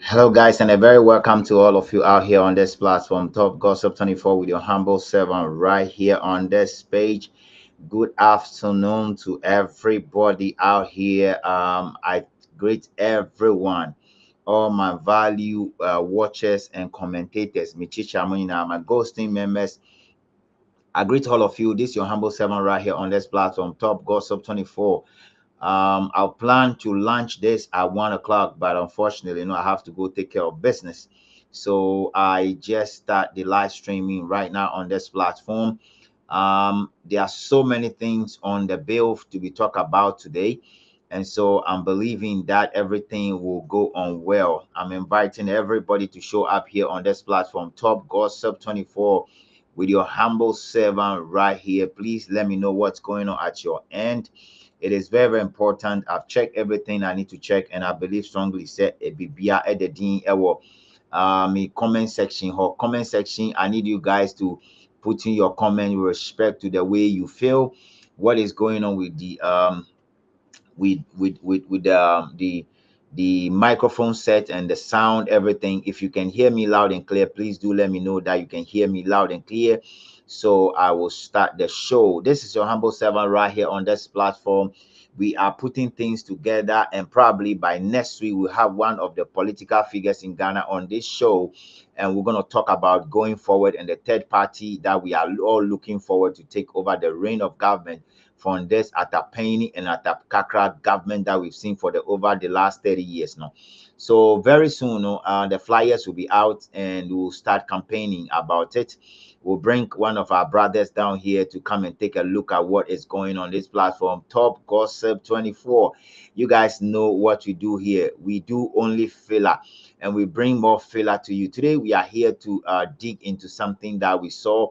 Hello, guys, and a very welcome to all of you out here on this platform, Top Gossip 24, with your humble servant right here on this page. Good afternoon to everybody out here. I greet everyone, all my value watchers and commentators, Michicha Munina, my ghosting members. I greet all of you. This is your humble servant right here on this platform, Top Gossip 24. I'll plan to launch this at 1 o'clock, but unfortunately, I have to go take care of business. So I just start the live streaming right now on this platform. There are so many things on the bill to be talked about today. And so I'm believing that everything will go on well. I'm inviting everybody to show up here on this platform, Top Gossip 24, with your humble servant right here. Please let me know what's going on at your end. It is very, very important. I've checked everything I need to check, and I believe strongly said a bibia editing comment section or comment section. I need you guys to put in your comment with respect to the way you feel, what is going on with the the microphone set and the sound, everything. If you can hear me loud and clear, please do let me know that you can hear me loud and clear, so I will start the show. This is your humble servant right here on this platform. We are putting things together, and probably by next week we'll have one of the political figures in Ghana on this show, and we're going to talk about going forward and the third party that we are all looking forward to take over the reign of government from this Atapeni and Atapkakra government that we've seen for the over the last 30 years now. So very soon, the flyers will be out and we'll start campaigning about it. We'll bring one of our brothers down here to come and take a look at what is going on this platform, Top Gossip 24. You guys know what we do here. We do only filler, and we bring more filler to you. Today, we are here to dig into something that we saw.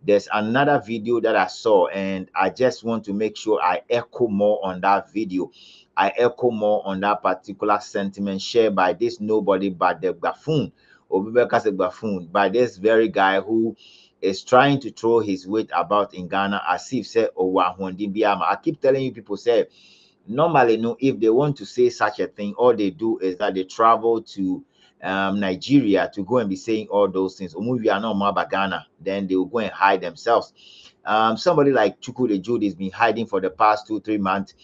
There's another video that I saw, and I just want to make sure I echo more on that video. I echo more on that particular sentiment shared by this nobody but the buffoon, Obibeka's buffoon, by this very guy who is trying to throw his weight about in Ghana as if say, oh, I keep telling you, people say, normally, no, if they want to say such a thing, all they do is that they travel to Nigeria to go and be saying all those things. We are not Maba Ghana, then they will go and hide themselves. Somebody like Chukwude Jude has been hiding for the past 2-3 months.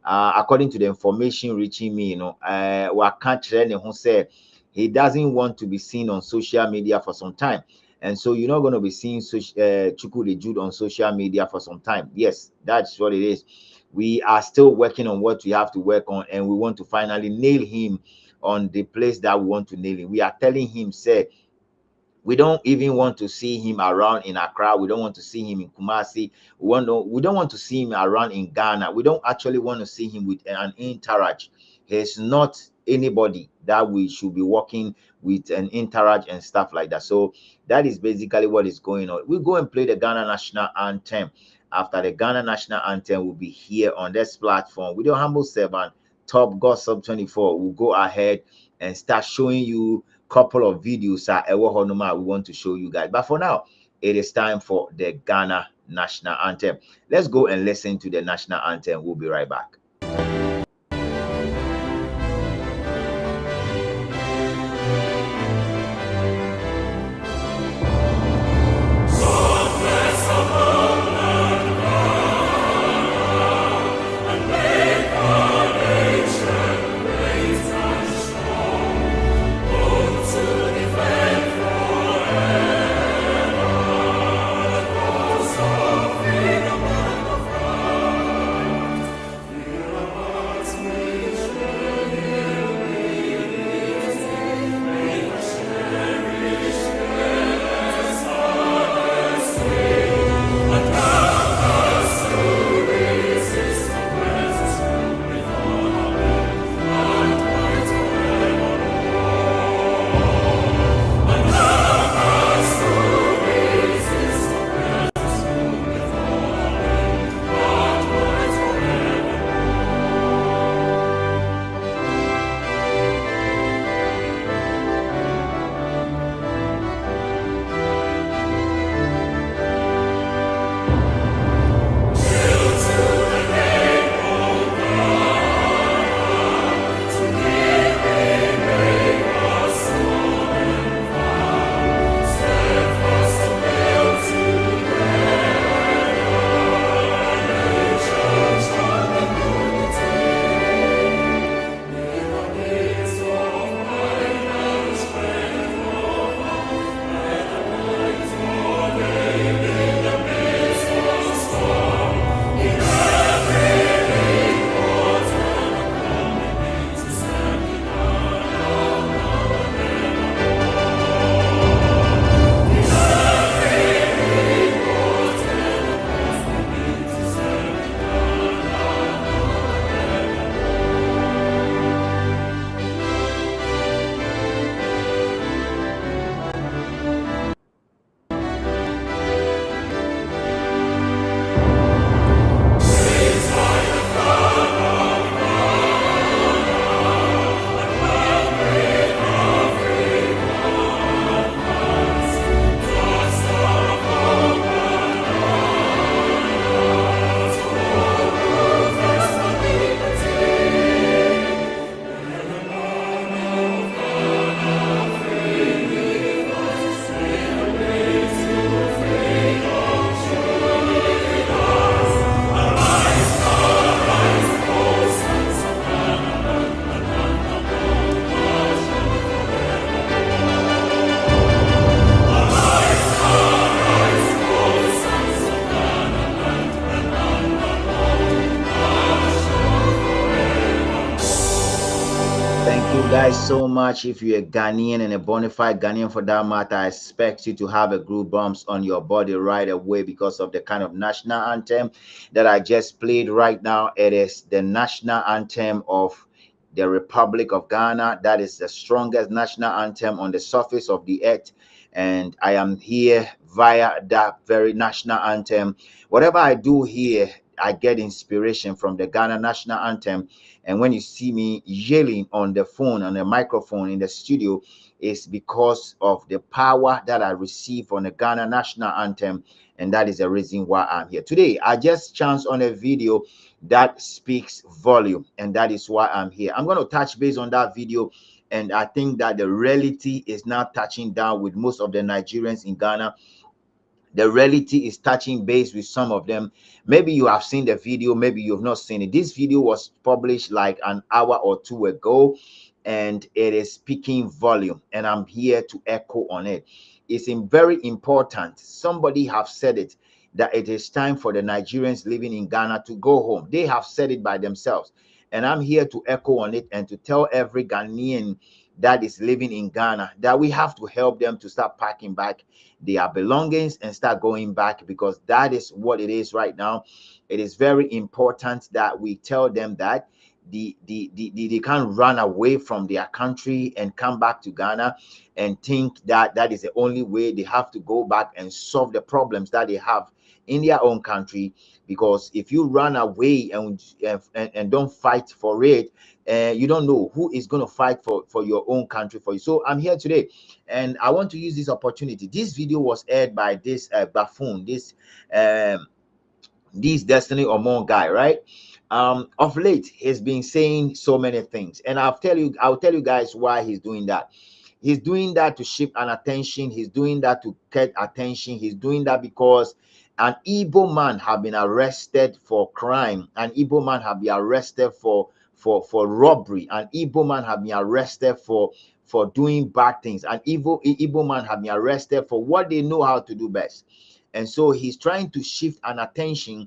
According to the information reaching me, who said he doesn't want to be seen on social media for some time. And so you're not going to be seeing Chukwude Jude on social media for some time. Yes, that's what it is. We are still working on what we have to work on, and we want to finally nail him on the place that we want to nail him. We are telling him, say, we don't even want to see him around in Accra. We don't want to see him in Kumasi. We don't want to see him around in Ghana. We don't actually want to see him with an entourage. He's not anybody that we should be working with an entourage and stuff like that. So that is basically what is going on. We go and play the Ghana national anthem. After the Ghana national anthem, we'll be here on this platform with your humble servant, Top Gossip 24. We'll go ahead and start showing you a couple of videos we want to show you guys. But for now, it is time for the Ghana national anthem. Let's go and listen to the national anthem. We'll be right back. Thank you guys so much. If you're a Ghanaian and a bona fide Ghanaian for that matter, I expect you to have a group bumps on your body right away because of the kind of national anthem that I just played right now. It is the national anthem of the Republic of Ghana. That is the strongest national anthem on the surface of the earth. And I am here via that very national anthem. Whatever I do here, I get inspiration from the Ghana national anthem. And when you see me yelling on the phone, on the microphone in the studio, it's because of the power that I receive from the Ghana national anthem. And that is the reason why I'm here. Today, I just chanced on a video that speaks volume. And that is why I'm here. I'm going to touch base on that video. And I think that the reality is now touching down with most of the Nigerians in Ghana. The reality is touching base with some of them. Maybe you have seen the video, maybe you've not seen it. This video was published like an hour or two ago, and it is speaking volume, and I'm here to echo on it. It's very important. Somebody have said it, that it is time for the Nigerians living in Ghana to go home. They have said it by themselves, and I'm here to echo on it and to tell every Ghanaian that is living in Ghana that we have to help them to start packing back their belongings and start going back, because that is what it is right now. It is very important that we tell them that they can't run away from their country and come back to Ghana and think that that is the only way. They have to go back and solve the problems that they have in their own country, because if you run away and don't fight for it, you don't know who is going to fight for your own country for you. So I'm here today, and I want to use this opportunity. This video was aired by this buffoon, this Destiny Omon guy, right? Of late, he's been saying so many things, and I'll tell you guys why he's doing that. He's doing that to shift an attention. He's doing that to get attention. He's doing that because an Igbo man have been arrested for crime. An Igbo man have been arrested for robbery. An Igbo man have been arrested for doing bad things. An Igbo man have been arrested for what they know how to do best. And so he's trying to shift an attention,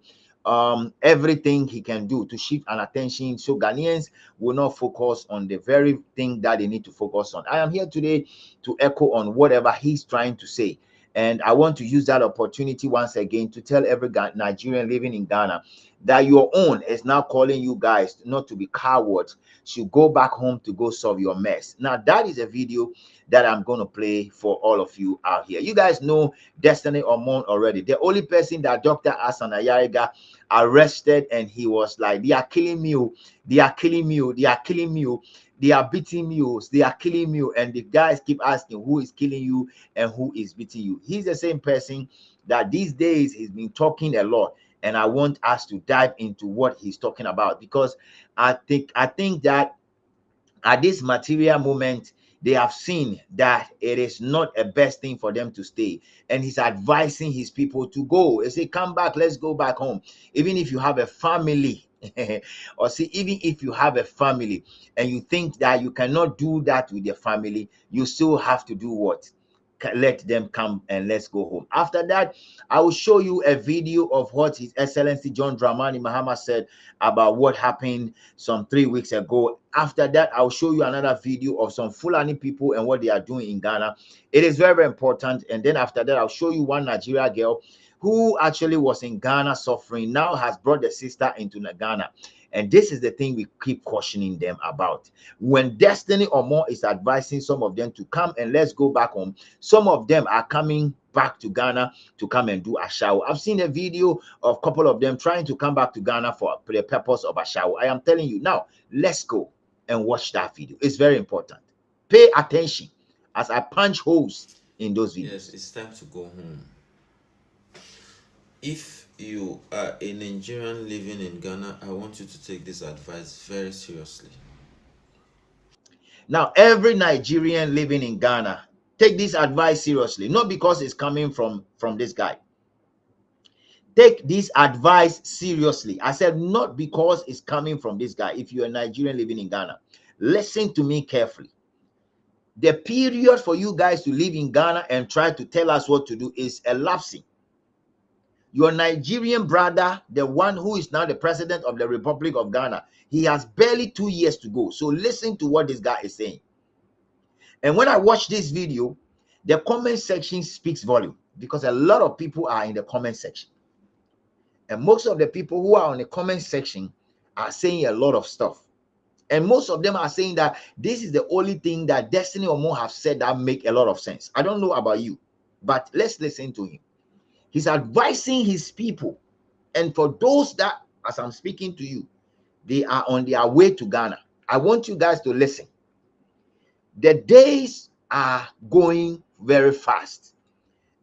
everything he can do to shift an attention so Ghanaians will not focus on the very thing that they need to focus on. I am here today to echo on whatever he's trying to say. And I want to use that opportunity once again to tell every Nigerian living in Ghana that your own is now calling you guys not to be cowards, should go back home to go solve your mess. Now, that is a video that I'm going to play for all of you out here. You guys know Destiny Omon already. The only person that Dr. Asan Ayariga arrested, and he was like, they are killing me, they are killing me, they are killing me, they are beating you, they are killing you. And the guys keep asking who is killing you and who is beating you. He's the same person that these days he's been talking a lot. And I want us to dive into what he's talking about, because I think that at this material moment, they have seen that it is not a best thing for them to stay. And he's advising his people to go. He say, come back, let's go back home. Even if you have a family, or see, even if you have a family and you think that you cannot do that with your family, you still have to do what? Let them come and let's go home. After that, I will show you a video of what His Excellency John Dramani Mahama said about what happened some 3 weeks ago. After that, I'll show you another video of some Fulani people and what they are doing in Ghana. It is very, very important. And then after that, I'll show you one Nigeria girl who actually was in Ghana suffering, now has brought the sister into Ghana. And this is the thing we keep cautioning them about. When Destiny or more is advising some of them to come and let's go back home, some of them are coming back to Ghana to come and do a shower. I've seen a video of a couple of them trying to come back to Ghana for the purpose of a shower. I am telling you now, let's go and watch that video. It's very important. Pay attention as I punch holes in those videos. Yes, it's time to go home. If you are a Nigerian living in Ghana, I want you to take this advice very seriously. Now, every Nigerian living in Ghana, take this advice seriously, not because it's coming from this guy. Take this advice seriously. I said not because it's coming from this guy. If you're a Nigerian living in Ghana, listen to me carefully. The period for you guys to live in Ghana and try to tell us what to do is elapsing. Your Nigerian brother, the one who is now the president of the Republic of Ghana, he has barely 2 years to go. So listen to what this guy is saying. And when I watch this video, the comment section speaks volume, because a lot of people are in the comment section. And most of the people who are on the comment section are saying a lot of stuff. And most of them are saying that this is the only thing that Destiny Omo have said that make a lot of sense. I don't know about you, but let's listen to him. He's advising his people. And for those that, as I'm speaking to you, they are on their way to Ghana, I want you guys to listen. The days are going very fast.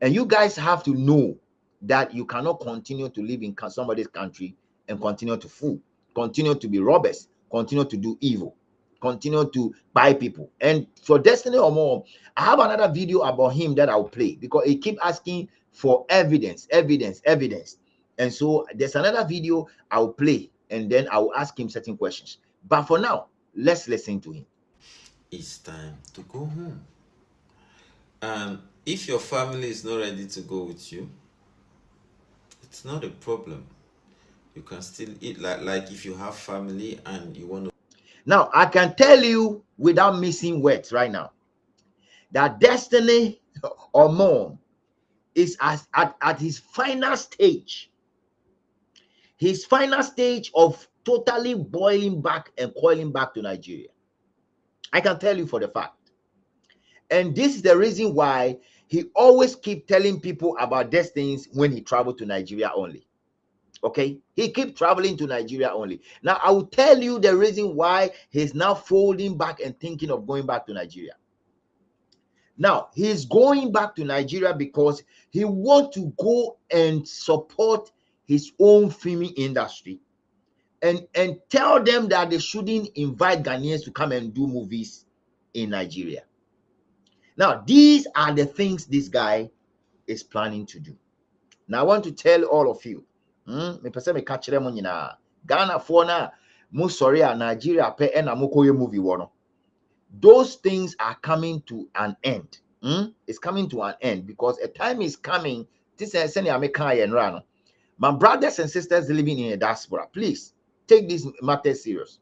And you guys have to know that you cannot continue to live in somebody's country and continue to fool, continue to be robbers, continue to do evil, continue to buy people. And for Destiny Omo, I have another video about him that I'll play, because he keep asking for evidence. And so there's another video I'll play, and then I'll ask him certain questions. But for now, let's listen to him. It's time to go home. And if your family is not ready to go with you, it's not a problem. You can still eat, like if you have family and you want to. Now, I can tell you without missing words right now that Destiny Omo is at his final stage. His final stage of totally boiling back and coiling back to Nigeria. I can tell you for the fact. And this is the reason why he always keep telling people about these things when he traveled to Nigeria only. Okay, he keep traveling to Nigeria only. Now I will tell you the reason why he's now folding back and thinking of going back to Nigeria. Now he's going back to Nigeria because he wants to go and support his own film industry, and tell them that they shouldn't invite Ghanaians to come and do movies in Nigeria. Now these are the things this guy is planning to do. Now I want to tell all of you, me pese me ka kire mo nyina Ghana for na mo sorry a Nigeria pe e na mo koye movie wo no. Those things are coming to an end. It's coming to an end, because a time is coming. This is my brothers and sisters living in a diaspora, please take this matter serious.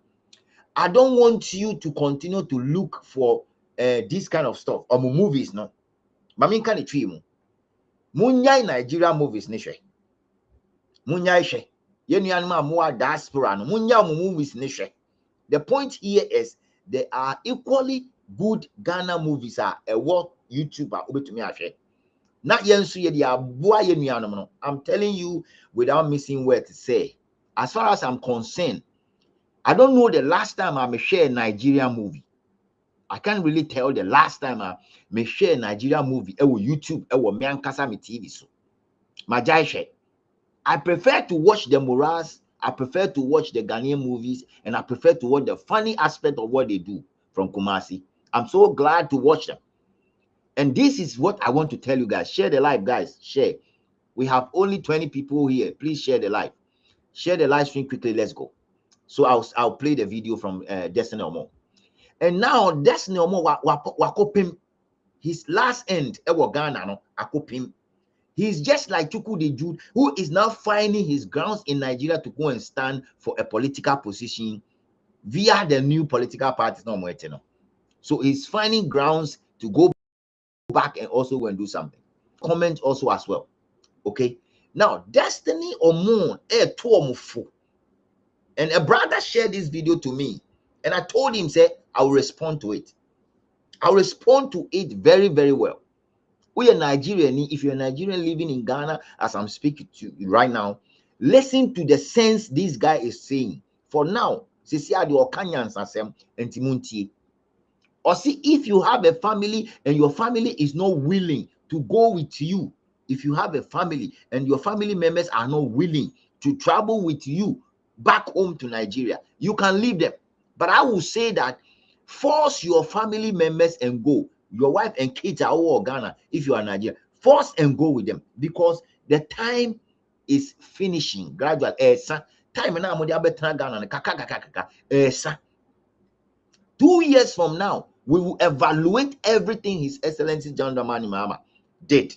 I don't want you to continue to look for this kind of stuff or movies. No, Mami can it mu munyai Nigeria movies ni hwe. Munyai hwe. Yenuanma mo diaspora no munya mo movies ni hwe. The point here is there are equally good Ghana movies are a what YouTuber obetumi ahwe. Na yensu ye dia boa yenuanom no. I'm telling you without missing word to say, as far as I'm concerned, I don't know the last time I may share a Nigerian movie. I can't really tell the last time I may share a Nigerian movie. YouTube, me ankasa me TV so. Majai I prefer to watch the morals. I prefer to watch the Ghanaian movies, and I prefer to watch the funny aspect of what they do from Kumasi. I'm so glad to watch them. And this is what I want to tell you guys. Share the live, guys. Share. We have only 20 people here. Please share the live. Share the live stream quickly. Let's go. So I'll play the video from Destiny Omo. And now Destiny Omo wakopim his last end Ghana no akopim. He's just like Chuku de Jude, who is now finding his grounds in Nigeria to go and stand for a political position via the new political parties. No. So he's finding grounds to go back and also go and do something. Comment also as well. Okay. Now, Destiny Omo and a brother shared this video to me, and I told him, say, I'll respond to it. I'll respond to it very, very well. We are Nigerian. If you're a Nigerian living in Ghana, as I'm speaking to you right now, listen to the sense this guy is saying. For now, or see, if you have a family and your family is not willing to go with you, if you have a family and your family members are not willing to travel with you back home to Nigeria, you can leave them. But I will say that force your family members and go. Your wife and kids are all Ghana. If you are Nigeria, force and go with them, because the time is finishing gradually. Time now, 2 years from now, we will evaluate everything His Excellency John Dramani Mahama did,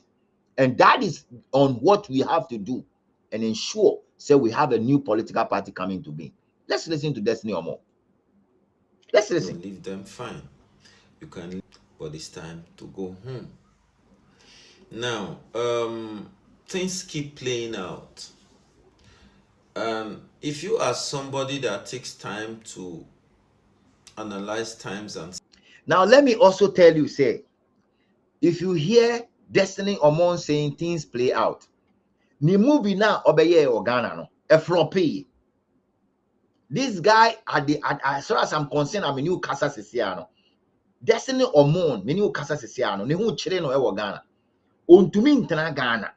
and that is on what we have to do and ensure say we have a new political party coming to being. Let's listen to Destiny Omo. Let's listen. Don't leave them, fine. You can leave, but it's time to go home. Now, things keep playing out. If you are somebody that takes time to analyze times and Now, let me also tell you, say, if you hear Destiny Omo saying things play out, the movie now obeye or Ghana no, a floppy. This guy as far as I'm concerned, I'm a new Casa Sisiano. Destiny Omo, me new Casa Sisiano, ne hu chire no e wo Ghana. Ontumi ntena Ghana.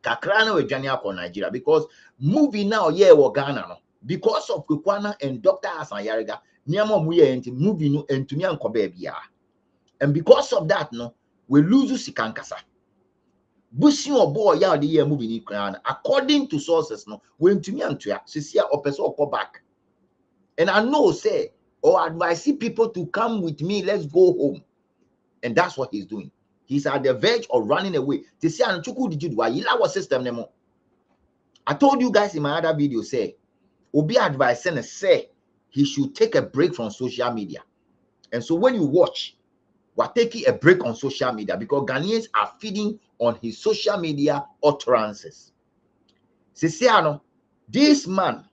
Kakra na we dwane akọ Nigeria because movie now yeah wo Ghana no. Because of Kwekwana and Dr. Hassan Yariga, niamo mu ye enti movie no entumi anko bia. And because of that, no, we lose Sikankasa. Busi obo ya the year movie ni Ghana. According to sources, no, we entumi antua. Sisia opeso oko back. And I know, say, or advise people to come with me, let's go home. And that's what he's doing. He's at the verge of running away. I told you guys in my other video, say, Obi advice and say he should take a break from social media. And so when you watch, we're taking a break on social media because Ghanaians are feeding on his social media utterances. Sisiano, this man,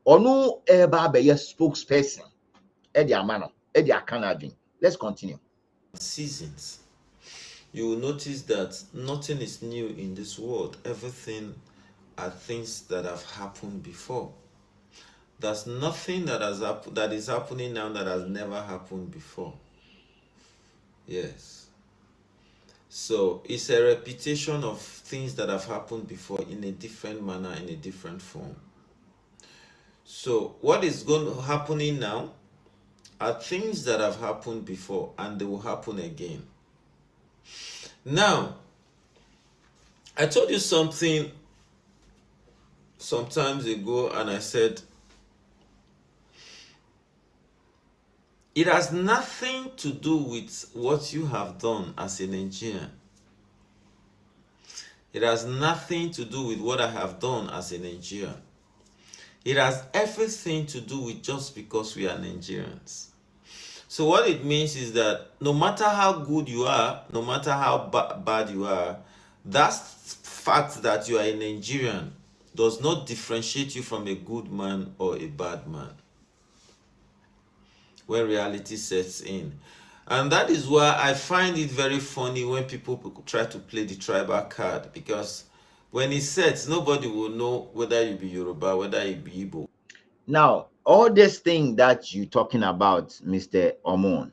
Onu eba be spokesperson. Let's continue. seasons, you will notice that nothing is new in this world. Everything are things that have happened before. There's nothing that is happening now that has never happened before. Yes. So it's a repetition of things that have happened before in a different manner, in a different form. So what is happening now are things that have happened before and they will happen again. Now, I told you something sometimes ago and I said it has nothing to do with what you have done as a Nigerian. It has nothing to do with what I have done as a Nigerian. It has everything to do with just because we are Nigerians. So what it means is that no matter how good you are, no matter how bad you are, that fact that you are a Nigerian does not differentiate you from a good man or a bad man when reality sets in. And that is why I find it very funny when people try to play the tribal card, because when it sets, nobody will know whether you be Yoruba, whether you be Igbo. Now, all this thing that you're talking about, Mr. Omon,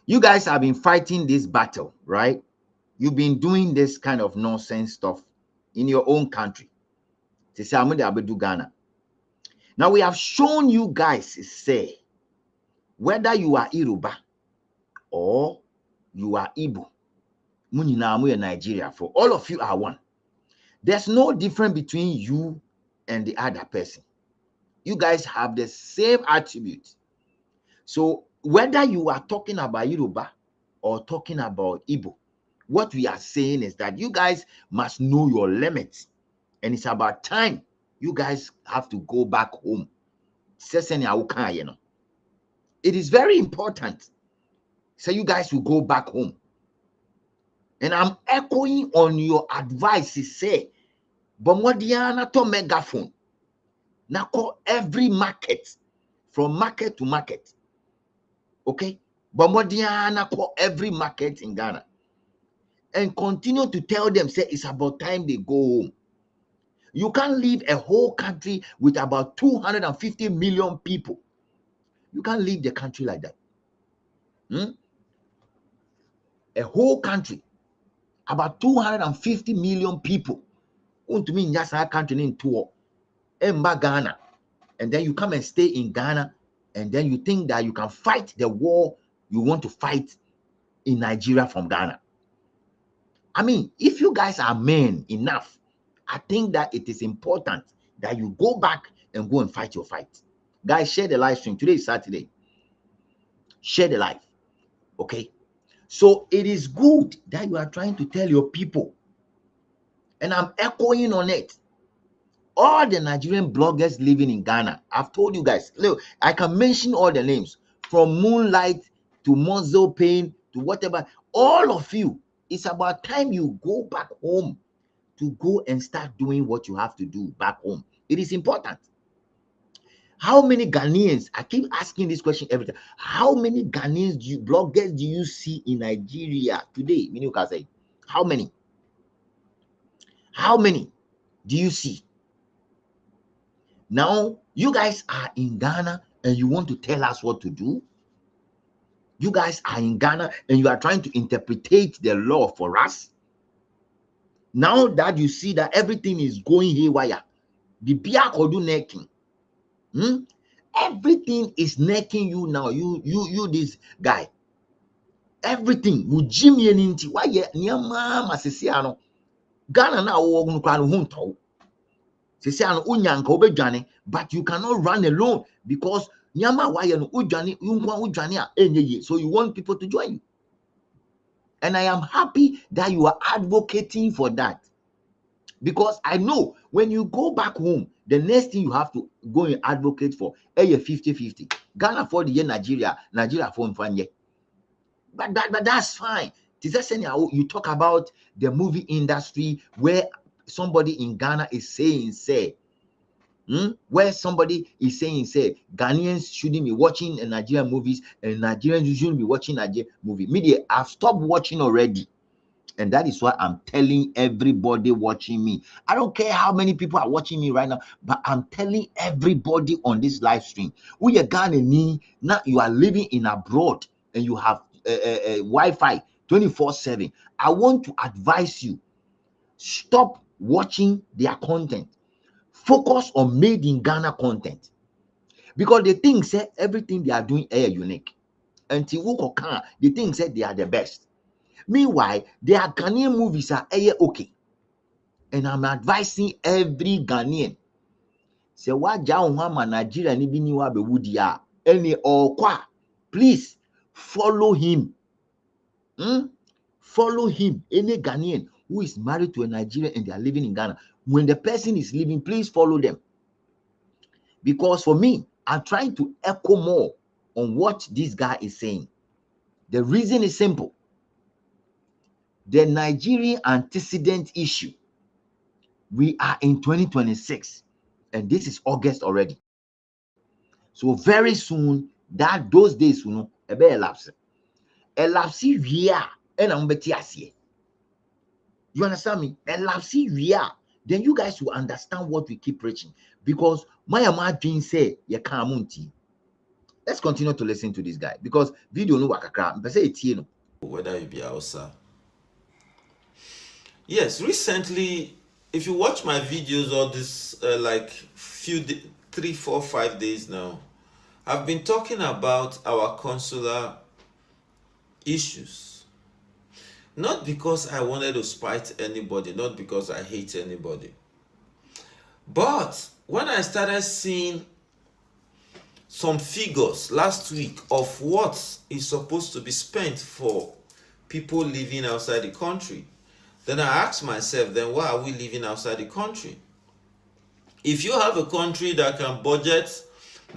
you guys have been fighting this battle, right? You've been doing this kind of nonsense stuff in your own country. Ghana. Now, we have shown you guys, say, whether you are Yoruba or you are Igbo, Nigeria, for all of you are one. There's no difference between you and the other person. You guys have the same attributes. So whether you are talking about Yoruba or talking about Igbo, what we are saying is that you guys must know your limits. And it's about time you guys have to go back home. It is very important. So you guys will go back home. And I'm echoing on your advice. Say, Bomodiana to megaphone. Now call every market, from market to market. Okay? Bomodiana call every market in Ghana. And continue to tell them, say, it's about time they go home. You can't leave a whole country with about 250 million people. You can't leave the country like that. A whole country, about 250 million people. Want to mean just our country in tour, Ghana, and then you come and stay in Ghana, and then you think that you can fight the war you want to fight in Nigeria from Ghana. I mean, if you guys are men enough, I think that it is important that you go back and go and fight your fight. Guys, share the live stream. Today is Saturday. Share the live. Okay? So it is good that you are trying to tell your people And I'm echoing on it. All the Nigerian bloggers living in Ghana, I've told you guys, look, I can mention all the names from Moonlight to Muzzle Pain to whatever. All of you, it's about time you go back home to go and start doing what you have to do back home. It is important. How many Ghanaians? I keep asking this question every time. How many Ghanaians bloggers do you see in Nigeria today? Minuka say, how many? How many do you see? Now, you guys are in Ghana and you want to tell us what to do? You guys are in Ghana and you are trying to interpretate the law for us? Now that you see that everything is going haywire, the Biakodu necking, everything is necking you now. You, this guy. Everything. Jimmy and why Nyama Masisiano. Ghana now hunto. But you cannot run alone because so you want people to join you. And I am happy that you are advocating for that, because I know when you go back home, the next thing you have to go and advocate for a 50-50. Ghana for the year, Nigeria for Mfanye. But that's fine. You talk about the movie industry where somebody in Ghana is saying, where somebody is saying, Ghanaians shouldn't be watching Nigerian movies and Nigerians shouldn't be watching Nigerian movie. Media, I've stopped watching already. And that is why I'm telling everybody watching me. I don't care how many people are watching me right now, but I'm telling everybody on this live stream. We are Ghanaian, now you are living in abroad and you have Wi-Fi 24/7. I want to advise you, stop watching their content. Focus on made in Ghana content, because they think everything they are doing is unique. Until they think they are the best. Meanwhile, their Ghanaian movies are okay. And I'm advising every Ghanaian. Say what Nigeria ni bini wa be wudia. Any or please follow him. Follow him. Any Ghanaian who is married to a Nigerian and they are living in Ghana, when the person is leaving, please follow them. Because for me, I'm trying to echo more on what this guy is saying. The reason is simple. The Nigerian antecedent issue. We are in 2026 and this is August already. So very soon, those days will be elapse. Elapse here and I'm betiasie. You understand me? Elapse here. Then you guys will understand what we keep preaching. Because my imagine say you can't. Let's continue to listen to this guy because video no wakakra. Whether you be outside. Yes, recently, if you watch my videos all this like 3, 4, 5 days now, I've been talking about our consular issues. Not because I wanted to spite anybody, not because I hate anybody. But when I started seeing some figures last week of what is supposed to be spent for people living outside the country, then I asked myself, then why are we living outside the country? If you have a country that can budget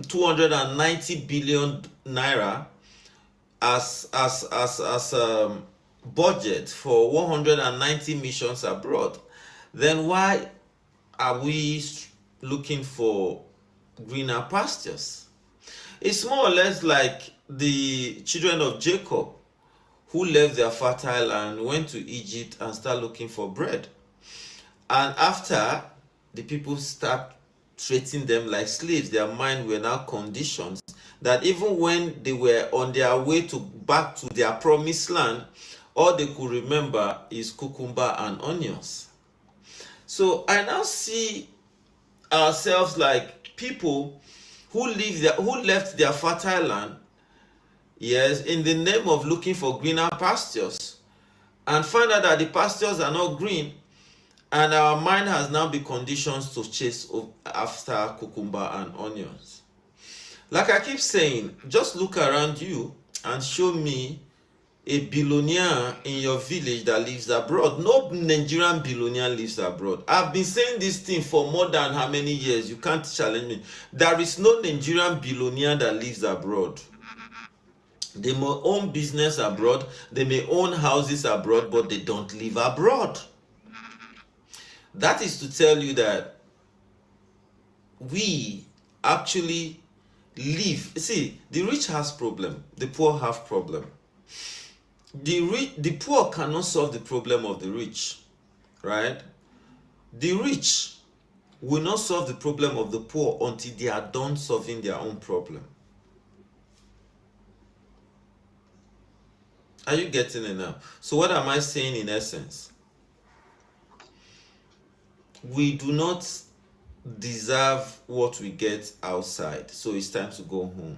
290 billion naira as budget for 190 missions abroad, then why are we looking for greener pastures? It's more or less like the children of Jacob who left their fertile land, went to Egypt and started looking for bread. And after the people start treating them like slaves, their mind were now conditioned that even when they were on their way back to their promised land, all they could remember is cucumber and onions. So I now see ourselves like people who left their fertile land, yes, in the name of looking for greener pastures, and find out that the pastures are not green, and our mind has now been conditioned to chase after cucumber and onions. Like I keep saying, just look around you and show me a billionaire in your village that lives abroad. No Nigerian billionaire lives abroad. I've been saying this thing for more than how many years? You can't challenge me. There is no Nigerian billionaire that lives abroad. They may own business abroad, they may own houses abroad, but they don't live abroad. That is to tell you that we actually live. See, the rich has problem, the poor have problem. The poor cannot solve the problem of the rich, right? The rich will not solve the problem of the poor until they are done solving their own problem. Are you getting it now? So what am I saying in essence? We do not deserve what we get outside, so it's time to go home.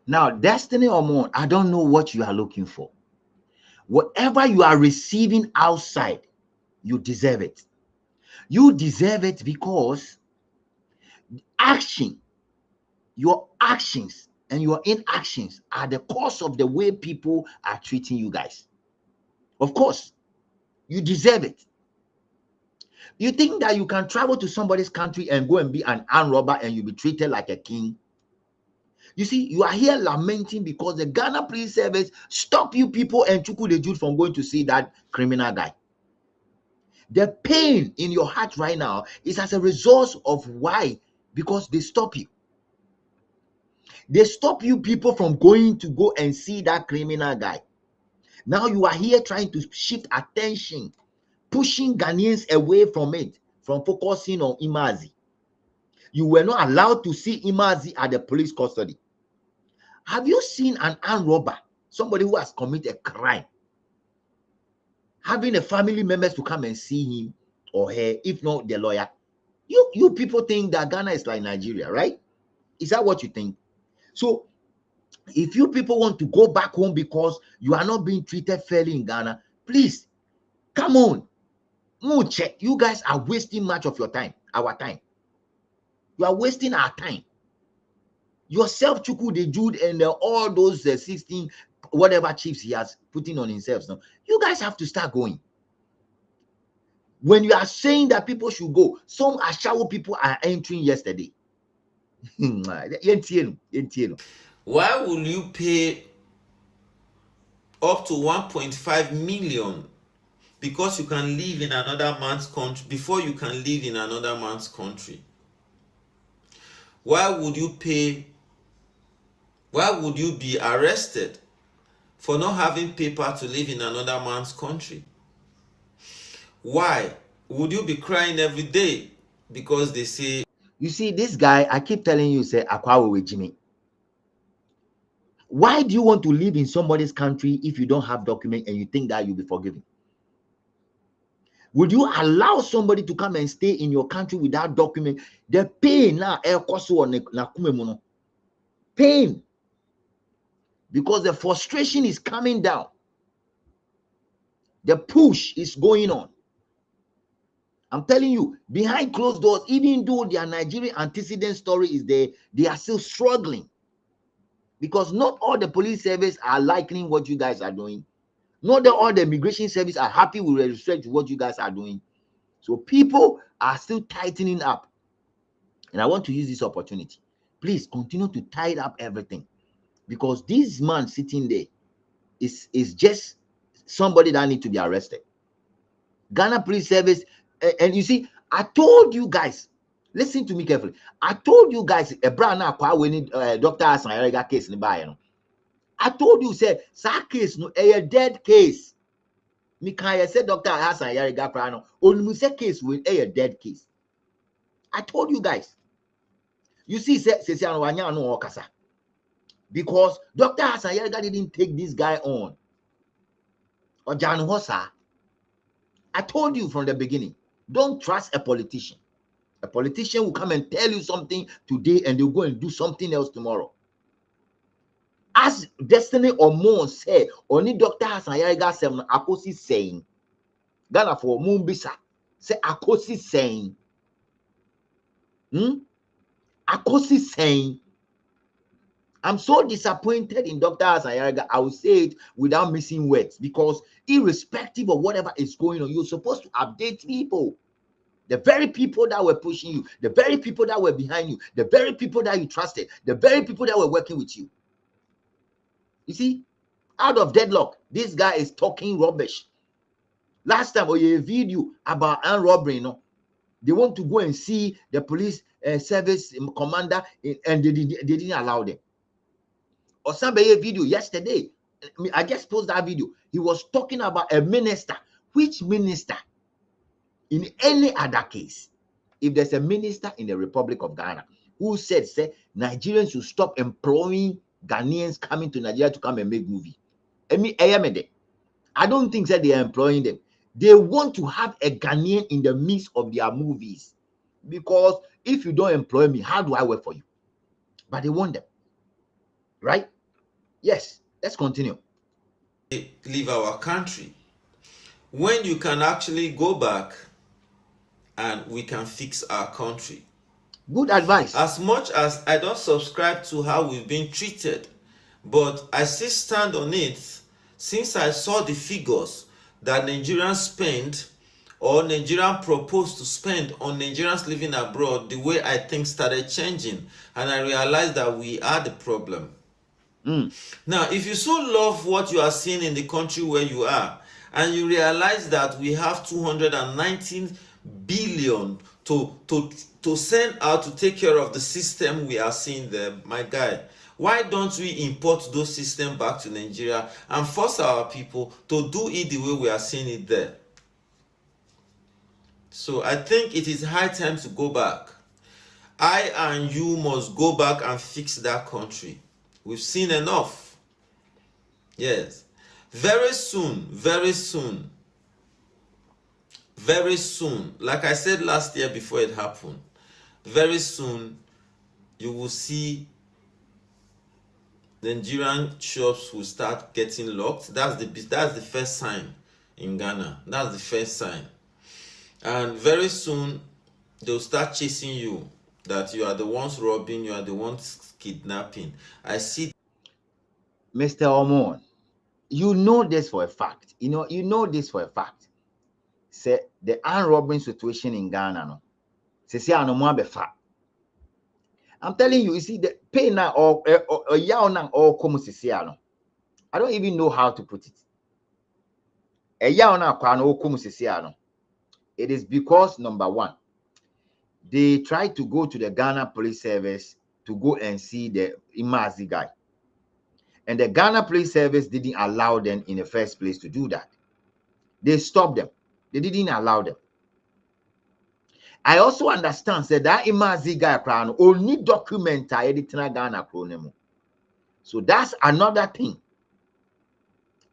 Now, destiny or more, I don't know what you are looking for. Whatever you are receiving outside, you deserve it. You deserve it because action, your actions and your inactions are the cause of the way people are treating you guys. Of course, you deserve it. You think that you can travel to somebody's country and go and be an armed robber and you'll be treated like a king? You see, you are here lamenting because the Ghana Police Service stop you people and chuku the Jude from going to see that criminal guy. The pain in your heart right now is as a result of why? Because they stop you. They stop you people from going to go and see that criminal guy. Now you are here trying to shift attention, pushing Ghanaians away from it, from focusing on Imazi. You were not allowed to see Imazi at the police custody. Have you seen an armed robber, somebody who has committed a crime, having a family members to come and see him or her, if not the lawyer? You people think that Ghana is like Nigeria, right? Is that what you think? So if you people want to go back home because you are not being treated fairly in Ghana, please come on. No check. You guys are wasting much of your time, our time. You are wasting our time. Yourself, Chuku the Jude, and all those 16 whatever chiefs he has putting on himself. Now, you guys have to start going. When you are saying that people should go, some Ashawo people are entering yesterday. Why will you pay up to 1.5 million because you can live in another man's country before you can live in another man's country? Why would you pay? Why would you be arrested for not having paper to live in another man's country? Why would you be crying every day because they say? You see, this guy, I keep telling you, say Akwawe with Jimmy. Why do you want to live in somebody's country if you don't have document and you think that you'll be forgiven? Would you allow somebody to come and stay in your country without document? The pain now, pain, because the frustration is coming down. The push is going on. I'm telling you, behind closed doors, even though their Nigerian antecedent story is there, they are still struggling. Because not all the police service are liking what you guys are doing. Not that all the immigration service are happy with respect to what you guys are doing. So people are still tightening up. And I want to use this opportunity. Please continue to tighten up everything. Because this man sitting there is just somebody that needs to be arrested. Ghana Police Service, and you see, I told you guys, listen to me carefully. I told you guys, a brand new Dr. Hassan case in the I told you, say, that case, no, a dead case. Mikaya said, Dr. Hassan Yariga Prano, only case with a dead case. I told you guys. You see, because Dr. Hassan Yariga didn't take this guy on. Or Jan Hossa. I told you from the beginning, don't trust a politician. A politician will come and tell you something today and they'll go and do something else tomorrow. As Destiny or more say, only Dr. Hassan Yariga said, Akosi saying, Ghana for Mumbisa, say Akosi saying, Akosi saying, I'm so disappointed in Dr. Asayaraga. I will say it without missing words, because irrespective of whatever is going on, you're supposed to update people. The very people that were pushing you, the very people that were behind you, the very people that you trusted, the very people that were working with you. You see, out of deadlock, this guy is talking rubbish. Last time, a video about armed robbery, they want to go and see the police service commander, and they didn't allow them. Or somebody a video yesterday, I just posted that video. He was talking about a minister. Which minister? In any other case, if there's a minister in the Republic of Ghana who said, say, Nigerians should stop employing Ghanaians coming to Nigeria to come and make movie. I don't think that they are employing them. They want to have a Ghanaian in the midst of their movies. Because if you don't employ me, how do I work for you? But they want them. Right? Yes. Let's continue. Leave our country. When you can actually go back and we can fix our country. Good advice. As much as I don't subscribe to how we've been treated, but I still stand on it since I saw the figures that Nigerians spend, or Nigerian proposed to spend on Nigerians living abroad. The way I think started changing, and I realized that we are the problem. Now, if you so love what you are seeing in the country where you are, and you realize that we have 219 billion to send out to take care of the system we are seeing there, my guy, why don't we import those systems back to Nigeria and force our people to do it the way we are seeing it there? So I think it is high time to go back. I and you must go back and fix that country. We've seen enough. Yes. Very soon, like I said last year before it happened, very soon you will see Nigerian shops will start getting locked. That's the first sign in Ghana. That's the first sign. And very soon they'll start chasing you, that you are the ones robbing, you are the ones kidnapping. I see. Mr. Omon, you know this for a fact. You know this for a fact. Say the armed robbery situation in Ghana, no. Say I'm telling you, you see the pain now or now or come no. I don't even know how to put it. No. It is because, number one, they tried to go to the Ghana Police Service to go and see the Imazi guy. And the Ghana Police Service didn't allow them in the first place to do that. They stopped them. They didn't allow them. I also understand that Imazi guy only document Ghana. So that's another thing.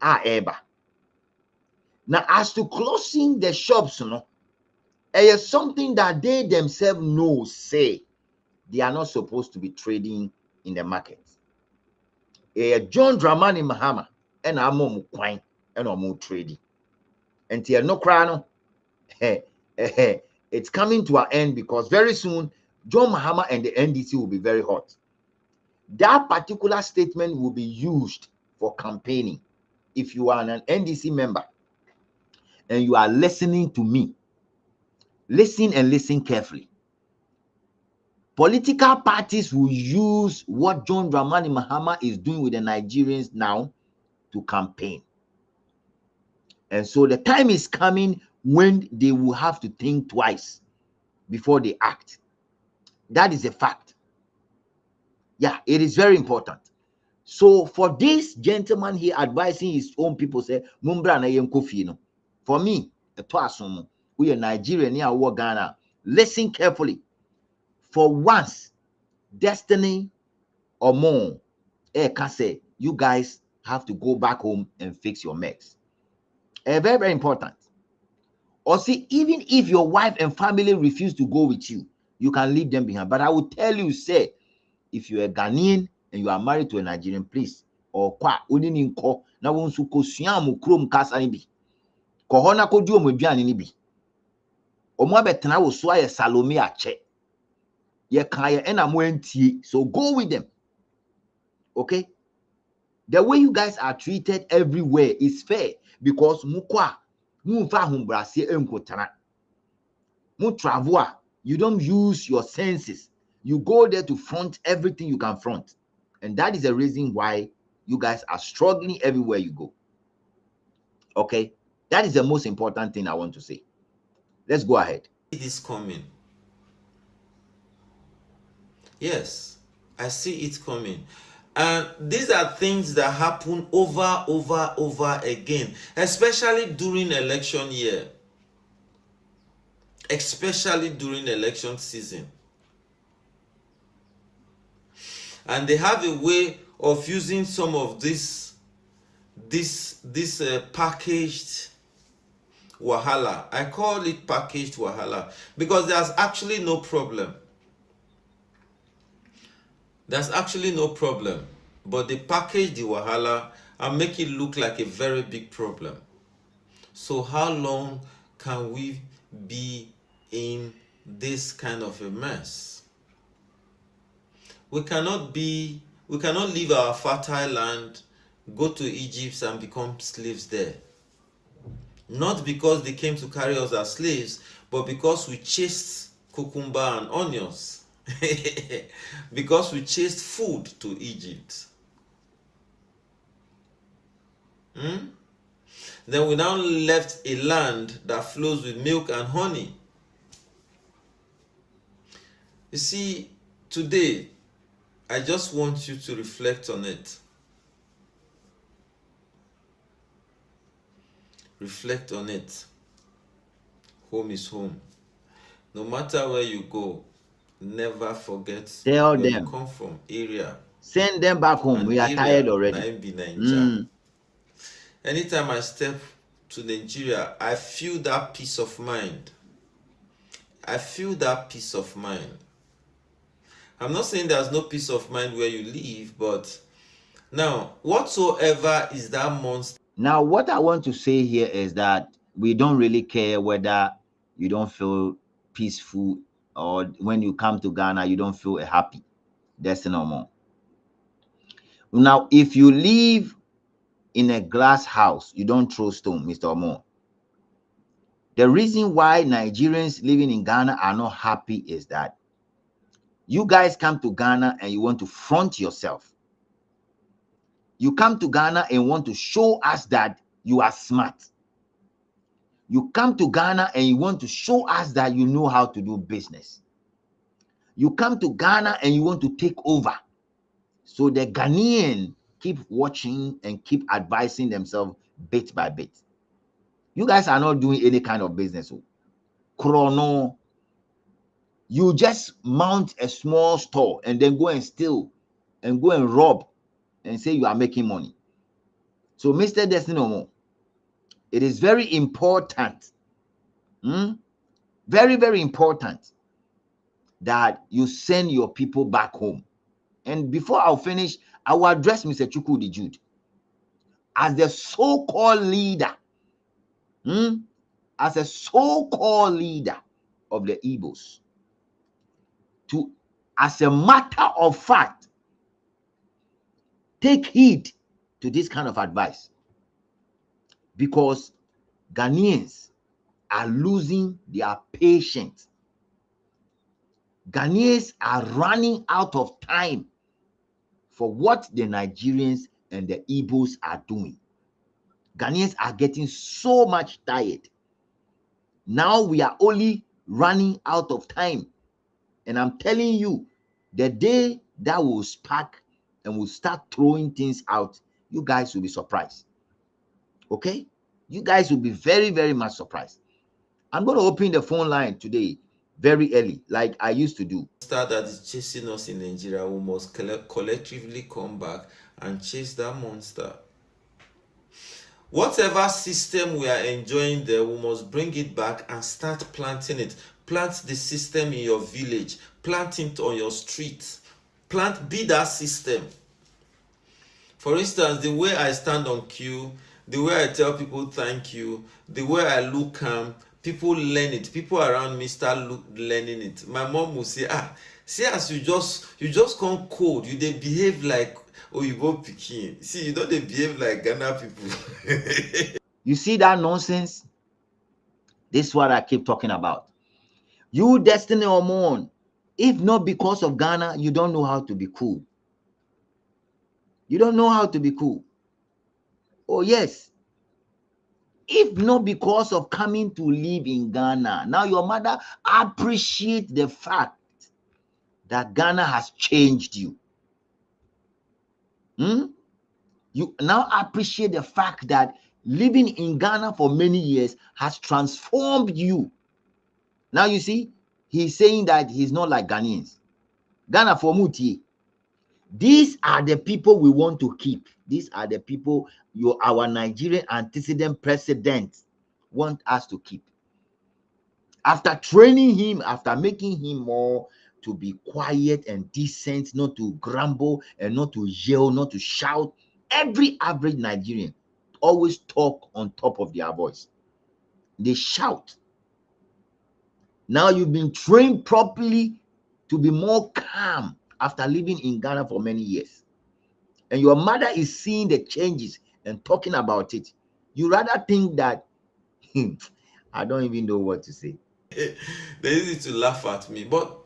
Now, as to closing the shops, it is something that they themselves know, say they are not supposed to be trading in the market. John Dramani Mahama and Amo Kwine and Omo trading. And no crano, it's coming to an end, because very soon John Mahama and the NDC will be very hot. That particular statement will be used for campaigning. If you are an NDC member and you are listening to me, listen and listen carefully. Political parties will use what John Dramani Mahama is doing with the Nigerians now to campaign. And so the time is coming when they will have to think twice before they act. That is a fact. Yeah, it is very important. So for this gentleman here advising his own people, say, Mumbra na yen kofi no. For me, we are Nigerian here, Ghana. Listen carefully. For once, Destiny or more, can say, you guys have to go back home and fix your mess. Very, very important. Or see, even if your wife and family refuse to go with you, you can leave them behind. But I will tell you, say, if you're a Ghanaian and you are married to a Nigerian, please, or kwa udini nko na wonsu ko suamu krom kasa ni bi. Kohona ko du omoduane ni bi. Omo abetena wo so aye Salome ache. Ye kan ye ena mo antie. So go with them. Okay? The way you guys are treated everywhere is fair because mukwa mumfa humbrase enkotana. Mu travel, you don't use your senses. You go there to front everything you can front. And that is the reason why you guys are struggling everywhere you go. Okay? That is the most important thing I want to say. Let's go ahead. It is coming. Yes, I see it coming. And these are things that happen over again, especially during election year, especially during election season. And they have a way of using some of this packaged wahala. I call it packaged wahala because there's actually no problem. There's actually no problem, but they package the wahala and make it look like a very big problem. So how long can we be in this kind of a mess? We cannot leave our fertile land, go to Egypt and become slaves there. Not because they came to carry us as slaves, but because we chased cucumber and onions. Because we chased food to Egypt. Then we now left a land that flows with milk and honey. You see, today, I just want you to reflect on it. Reflect on it. Home is home. No matter where you go, never forget Tell where them. you come from, area. Send them back home. And We are tired already. Anytime I step to Nigeria, I feel that peace of mind. I feel that peace of mind. I'm not saying there's no peace of mind where you live, but now, whatsoever is that monster. Now, what I want to say here is that we don't really care whether you don't feel peaceful or when you come to Ghana, you don't feel happy. That's normal. Now, if you live in a glass house, you don't throw stone, Mr. Omo. The reason why Nigerians living in Ghana are not happy is that you guys come to Ghana and you want to front yourself. You come to Ghana and want to show us that you are smart. You come to Ghana and you want to show us that you know how to do business. You come to Ghana and you want to take over. So the Ghanaian keep watching and keep advising themselves bit by bit. You guys are not doing any kind of business. Chrono, you just mount a small store and then go and steal and go and rob and say you are making money. So, Mr. Destiny, it is very important, very, very important that you send your people back home. And before I'll finish, I will address Mr. Chukwudi Jude as the so-called leader, as a so-called leader of the Igbos. As a matter of fact, take heed to this kind of advice because Ghanaians are losing their patience. Ghanaians are running out of time for what the Nigerians and the Igbos are doing. Ghanaians are getting so much tired. Now we are only running out of time. And I'm telling you, the day that will spark and will start throwing things out, you guys will be surprised. Okay? You guys will be very, very much surprised. I'm going to open the phone line today very early, like I used to do. That is chasing us in Nigeria, we must collectively come back and chase that monster. Whatever system we are enjoying there, we must bring it back and start planting it. Plant the system in your village. Plant it on your street. Be that system. For instance, the way I stand on queue, the way I tell people thank you, the way I look calm, people learn it. People around me start learning it. My mom will say, see as you just come cold, you they behave like Oh, you both picking. See, you know they behave like Ghana people. You see that nonsense? This is what I keep talking about. You Destiny Omon, if not because of Ghana, you don't know how to be cool. You don't know how to be cool. Oh, yes. If not because of coming to live in Ghana, now your mother appreciate the fact that Ghana has changed you. You now appreciate the fact that living in Ghana for many years has transformed you. Now you see, he's saying that he's not like Ghanaians. Ghana for Muti. These are the people we want to keep. These are the people our Nigerian antecedent president want us to keep. After training him, after making him more to be quiet and decent, not to grumble and not to yell, not to shout, every average Nigerian always talk on top of their voice. They shout. Now you've been trained properly to be more calm after living in Ghana for many years. And your mother is seeing the changes and talking about it. You rather think that, I don't even know what to say. They easy to laugh at me, but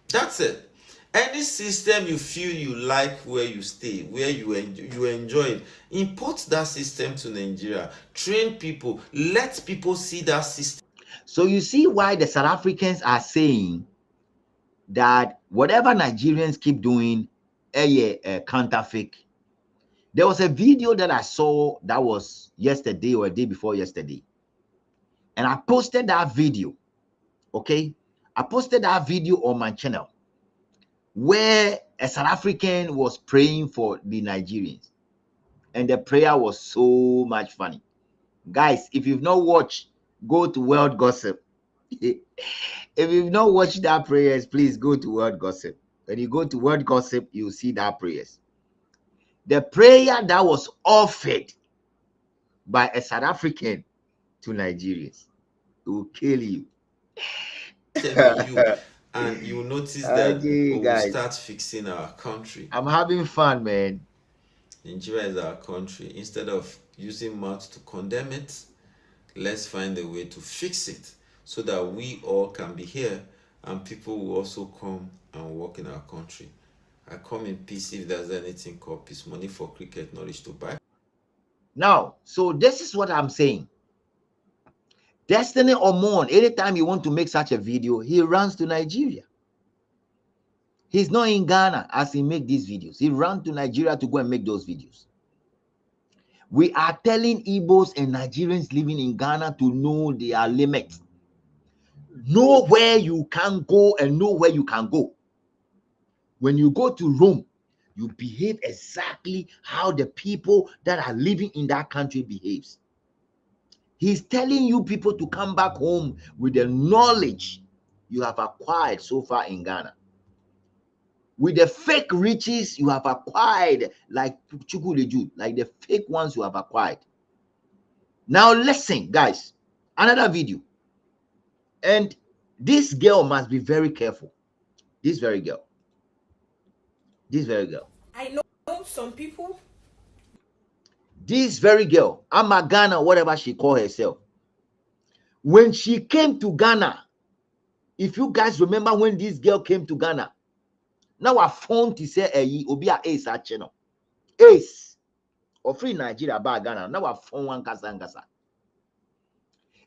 that's it. Any system you feel you like where you stay, where you enjoy it, import that system to Nigeria. Train people, let people see that system. So you see why the South Africans are saying that whatever Nigerians keep doing, counterfeit. There was a video that I saw that was yesterday or a day before yesterday. And I posted that video. Okay. I posted that video on my channel where a South African was praying for the Nigerians. And the prayer was so much funny. Guys, if you've not watched, go to World Gossip. If you've not watched that prayers, please go to World Gossip. When you go to World Gossip, you'll see that prayers. The prayer that was offered by a South African to Nigerians, it will kill you. You and you notice that Okay, we'll guys, start fixing our country. I'm having fun, man. Nigeria is our country. Instead of using mouth to condemn it, let's find a way to fix it so that we all can be here and people will also come and work in our country. I come in peace if there's anything called peace. Money for cricket, knowledge to buy. Now, so this is what I'm saying. Destiny Omon, anytime you want to make such a video, he runs to Nigeria. He's not in Ghana as he make these videos. He ran to Nigeria to go and make those videos. We are telling Igbos and Nigerians living in Ghana to know their limits. Know where you can go and know where you can go. When you go to Rome, you behave exactly how the people that are living in that country behaves. He's telling you people to come back home with the knowledge you have acquired so far in Ghana. With the fake riches you have acquired, like Chukwuleju, like the fake ones you have acquired. Now listen, guys, another video. And this girl must be very careful. This very girl. I know some people. This very girl, Amagana, whatever she called herself. When she came to Ghana, if you guys remember when this girl came to Ghana, now I phone to say Obia Ace channel. Ace or free Nigeria about Ghana. Now I phone one kasangasa.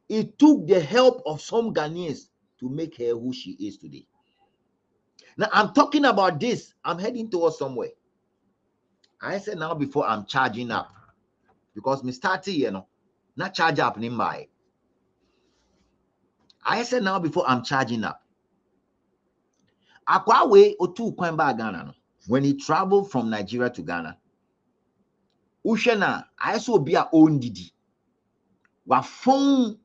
It took the help of some Ghanaians to make her who she is today. Now I'm talking about this. I'm heading towards somewhere. I said now before I'm charging up. Because me started, not charge up in my. I said now before I'm charging up. Akwawe otu kwamba Ghana. When he traveled from Nigeria to Ghana, Ushena, I saw be a own didi. Wa phone.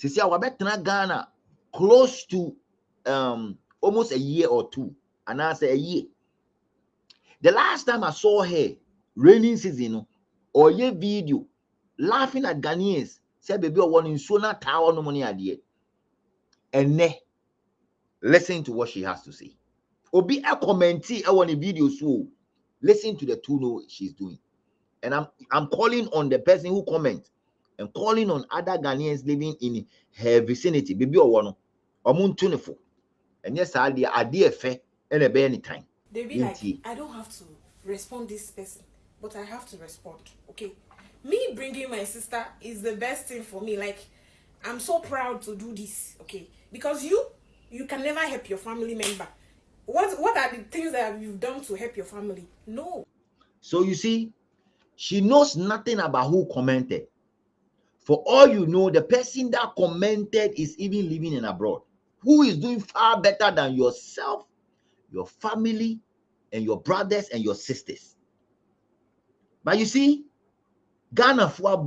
Sisi awabetena Ghana close to almost a year or two. And I say a year. The last time I saw her, raining season, or ye video, laughing at Ghanaians, say baby or one in Sona Tower no money idea. And ne listen to what she has to say. Obi a commenti I want a video so Listen to the two know she's doing. And I'm calling on the person who comment and calling on other Ghanaians living in her vicinity. Baby or one omuntunefo. And yes, idea fair and a any time. They be like, I don't have to respond this person, but I have to respond. Okay. Me bringing my sister is the best thing for me. Like, I'm so proud to do this. Okay. Because you can never help your family member. What are the things that you've done to help your family? No. So you see, she knows nothing about who commented. For all you know, the person that commented is even living in abroad, who is doing far better than yourself, your family, and your brothers and your sisters. But you see, Ghana for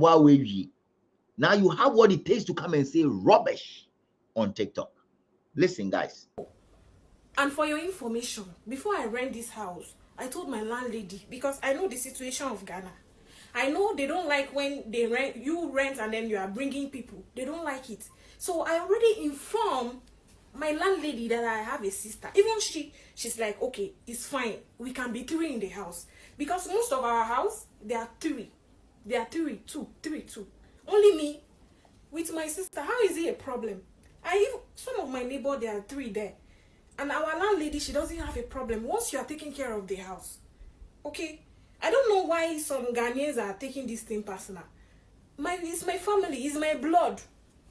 now you have what it takes to come and say rubbish on TikTok. Listen, guys. And for your information, before I rent this house, I told my landlady, because I know the situation of Ghana. I know they don't like when they rent and then you are bringing people. They don't like it. So I already informed my landlady that I have a sister. Even she's like, okay, it's fine. We can be 3 in the house. Because most of our house, there are 3. There are 3, 2, 3, 2. Only me with my sister. How is it a problem? Some of my neighbors, there are 3 there. And our landlady, she doesn't have a problem once you are taking care of the house. Okay? I don't know why some Ghanaians are taking this thing personal. It's my family, it's my blood.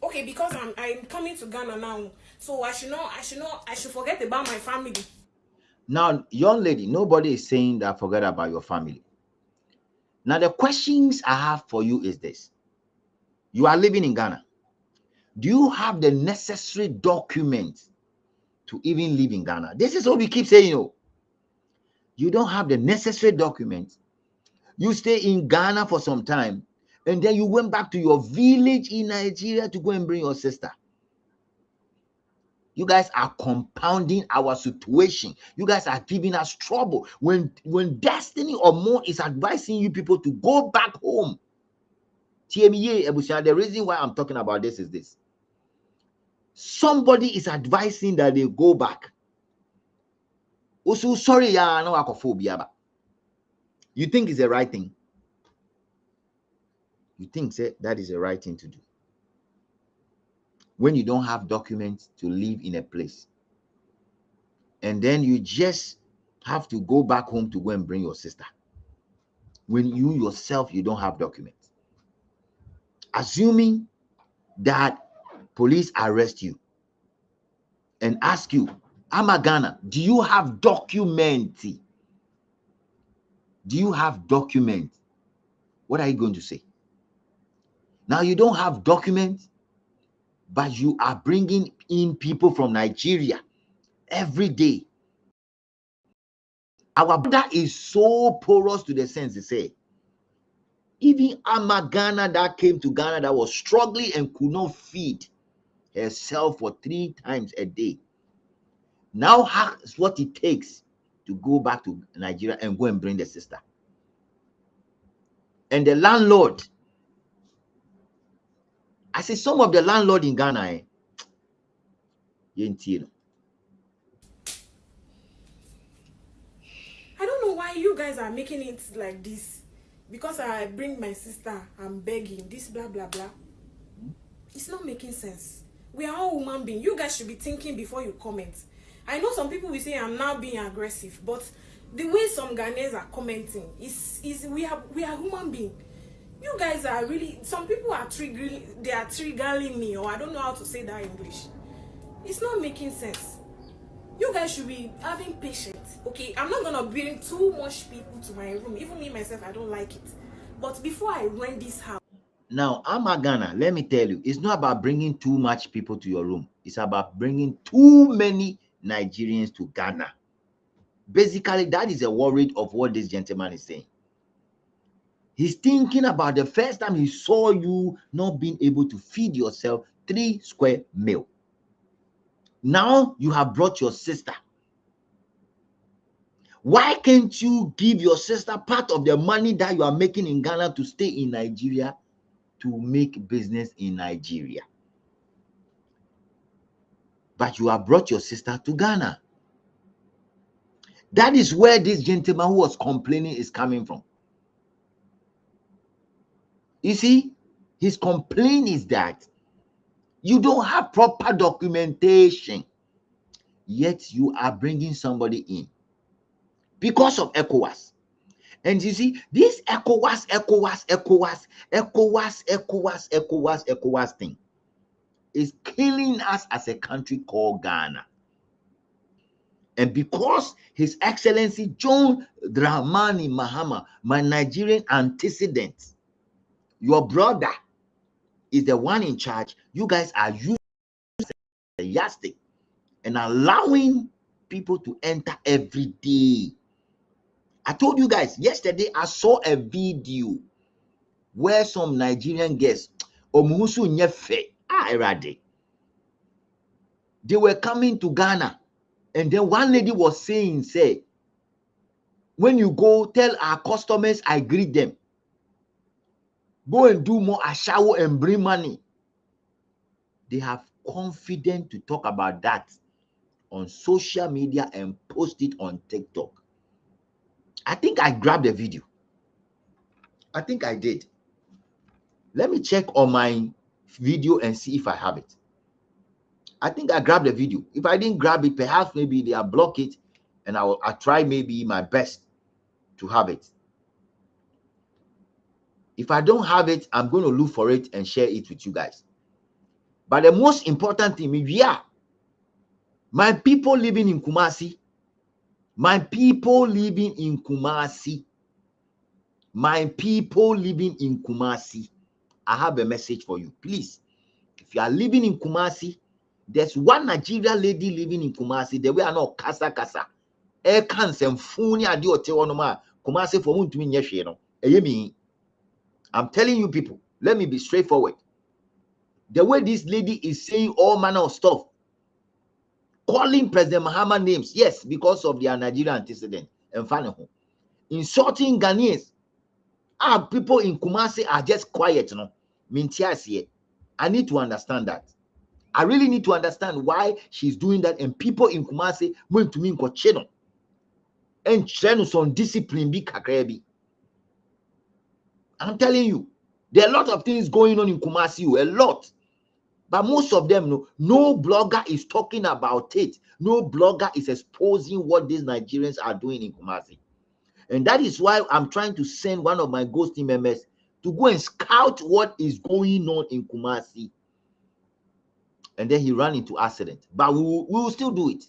Okay, because I'm coming to Ghana now, so I should forget about my family. Now, young lady, nobody is saying that forget about your family. Now, the questions I have for you is this. You are living in Ghana. Do you have the necessary documents to even live in Ghana? This is what we keep saying. Oh, you don't have the necessary documents. You stay in Ghana for some time, and then you went back to your village in Nigeria to go and bring your sister. You guys are compounding our situation. You guys are giving us trouble. When Destiny or more is advising you people to go back home. The reason why I'm talking about this is this. Somebody is advising that they go back. Also, sorry, yeah, no akophobia. You think it's the right thing? You think that is the right thing to do? When you don't have documents to live in a place, and then you just have to go back home to go and bring your sister, when you yourself you don't have documents, assuming that police arrest you and ask you, Amagana, do you have documents? Do you have documents? What are you going to say? Now you don't have documents, but you are bringing in people from Nigeria every day. Our border is so porous to the sense they say, even Amagana that came to Ghana that was struggling and could not feed herself for 3 times a day, now has what it takes to go back to Nigeria and go and bring the sister. And the landlord, I say some of the landlord in Ghana, I don't know why you guys are making it like this. Because I bring my sister, I'm begging, this blah blah blah. It's not making sense. We are all human beings. You guys should be thinking before you comment. I know some people will say I'm now being aggressive, but the way some Ghanaians are commenting is we are human beings. You guys are really, some people are triggering me, or I don't know how to say that in English. It's not making sense. You guys should be having patience. Okay, I'm not gonna bring too much people to my room. Even me myself, I don't like it. But before I rent this house. Now, Amagana, let me tell you, it's not about bringing too much people to your room. It's about bringing too many Nigerians to Ghana. Basically, that is a worry of what this gentleman is saying. He's thinking about the first time he saw you not being able to feed yourself 3 square meal. Now you have brought your sister. Why can't you give your sister part of the money that you are making in Ghana to stay in Nigeria to make business in Nigeria? But you have brought your sister to Ghana. That is where this gentleman who was complaining is coming from. You see, his complaint is that you don't have proper documentation, yet you are bringing somebody in because of ECOWAS. And you see, this ECOWAS thing is killing us as a country called Ghana. And because His Excellency John Dramani Mahama, my Nigerian antecedent, your brother is the one in charge, you guys are using the yardstick and allowing people to enter every day. I told you guys yesterday, I saw a video where some Nigerian guests, they were coming to Ghana, and then one lady was saying, say, when you go, tell our customers I greet them. Go and do more ashawo and bring money. They have confidence to talk about that on social media and post it on TikTok. I think I grabbed the video. I think I did. Let me check on my video and see if I have it. I think I grabbed the video. If I didn't grab it, perhaps maybe they are block it, and I'll try maybe my best to have it. If I don't have it, I'm going to look for it and share it with you guys. But the most important thing is, yeah, my people living in Kumasi, my people living in Kumasi, my people living in Kumasi, I have a message for you. Please, if you are living in Kumasi, there's one Nigerian lady living in Kumasi. The way I know kasa. E cancer funi adi ote wonoma Kumasi for muntumi nyehwe no. Eyemi. I'm telling you people, let me be straightforward. The way this lady is saying all manner of stuff, calling President Mahama names, yes, because of their Nigerian antecedent, and finally, insulting Ghanaians. People in Kumasi are just quiet, no. Mintiasi. I need to understand that. I really need to understand why she's doing that, and people in Kumasi went to me cheno and cheno some discipline be kakrebi. I'm telling you, there are a lot of things going on in Kumasi, a lot. But most of them, no blogger is talking about it. No blogger is exposing what these Nigerians are doing in Kumasi. And that is why I'm trying to send one of my ghost team members to go and scout what is going on in Kumasi. And then he ran into accident. But we will still do it.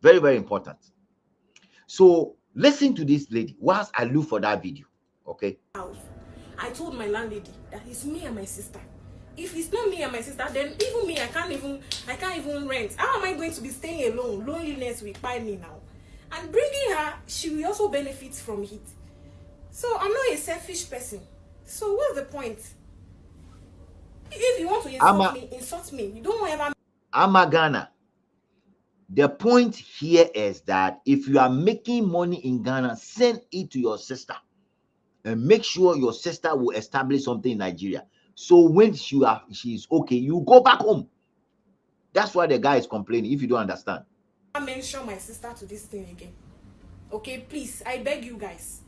Very, very important. So listen to this lady whilst I look for that video. Okay. I told my landlady that it's me and my sister. If it's not me and my sister, then even me, I can't even rent. How am I going to be staying alone? Loneliness will find me now. And bringing her, she will also benefit from it. So I'm not a selfish person. So what's the point? If you want to insult me. You don't ever. Ghana. The point here is that if you are making money in Ghana, send it to your sister. And make sure your sister will establish something in Nigeria. So when she's okay, you go back home. That's why the guy is complaining, if you don't understand. I mention my sister to this thing again. Okay, please, I beg you guys.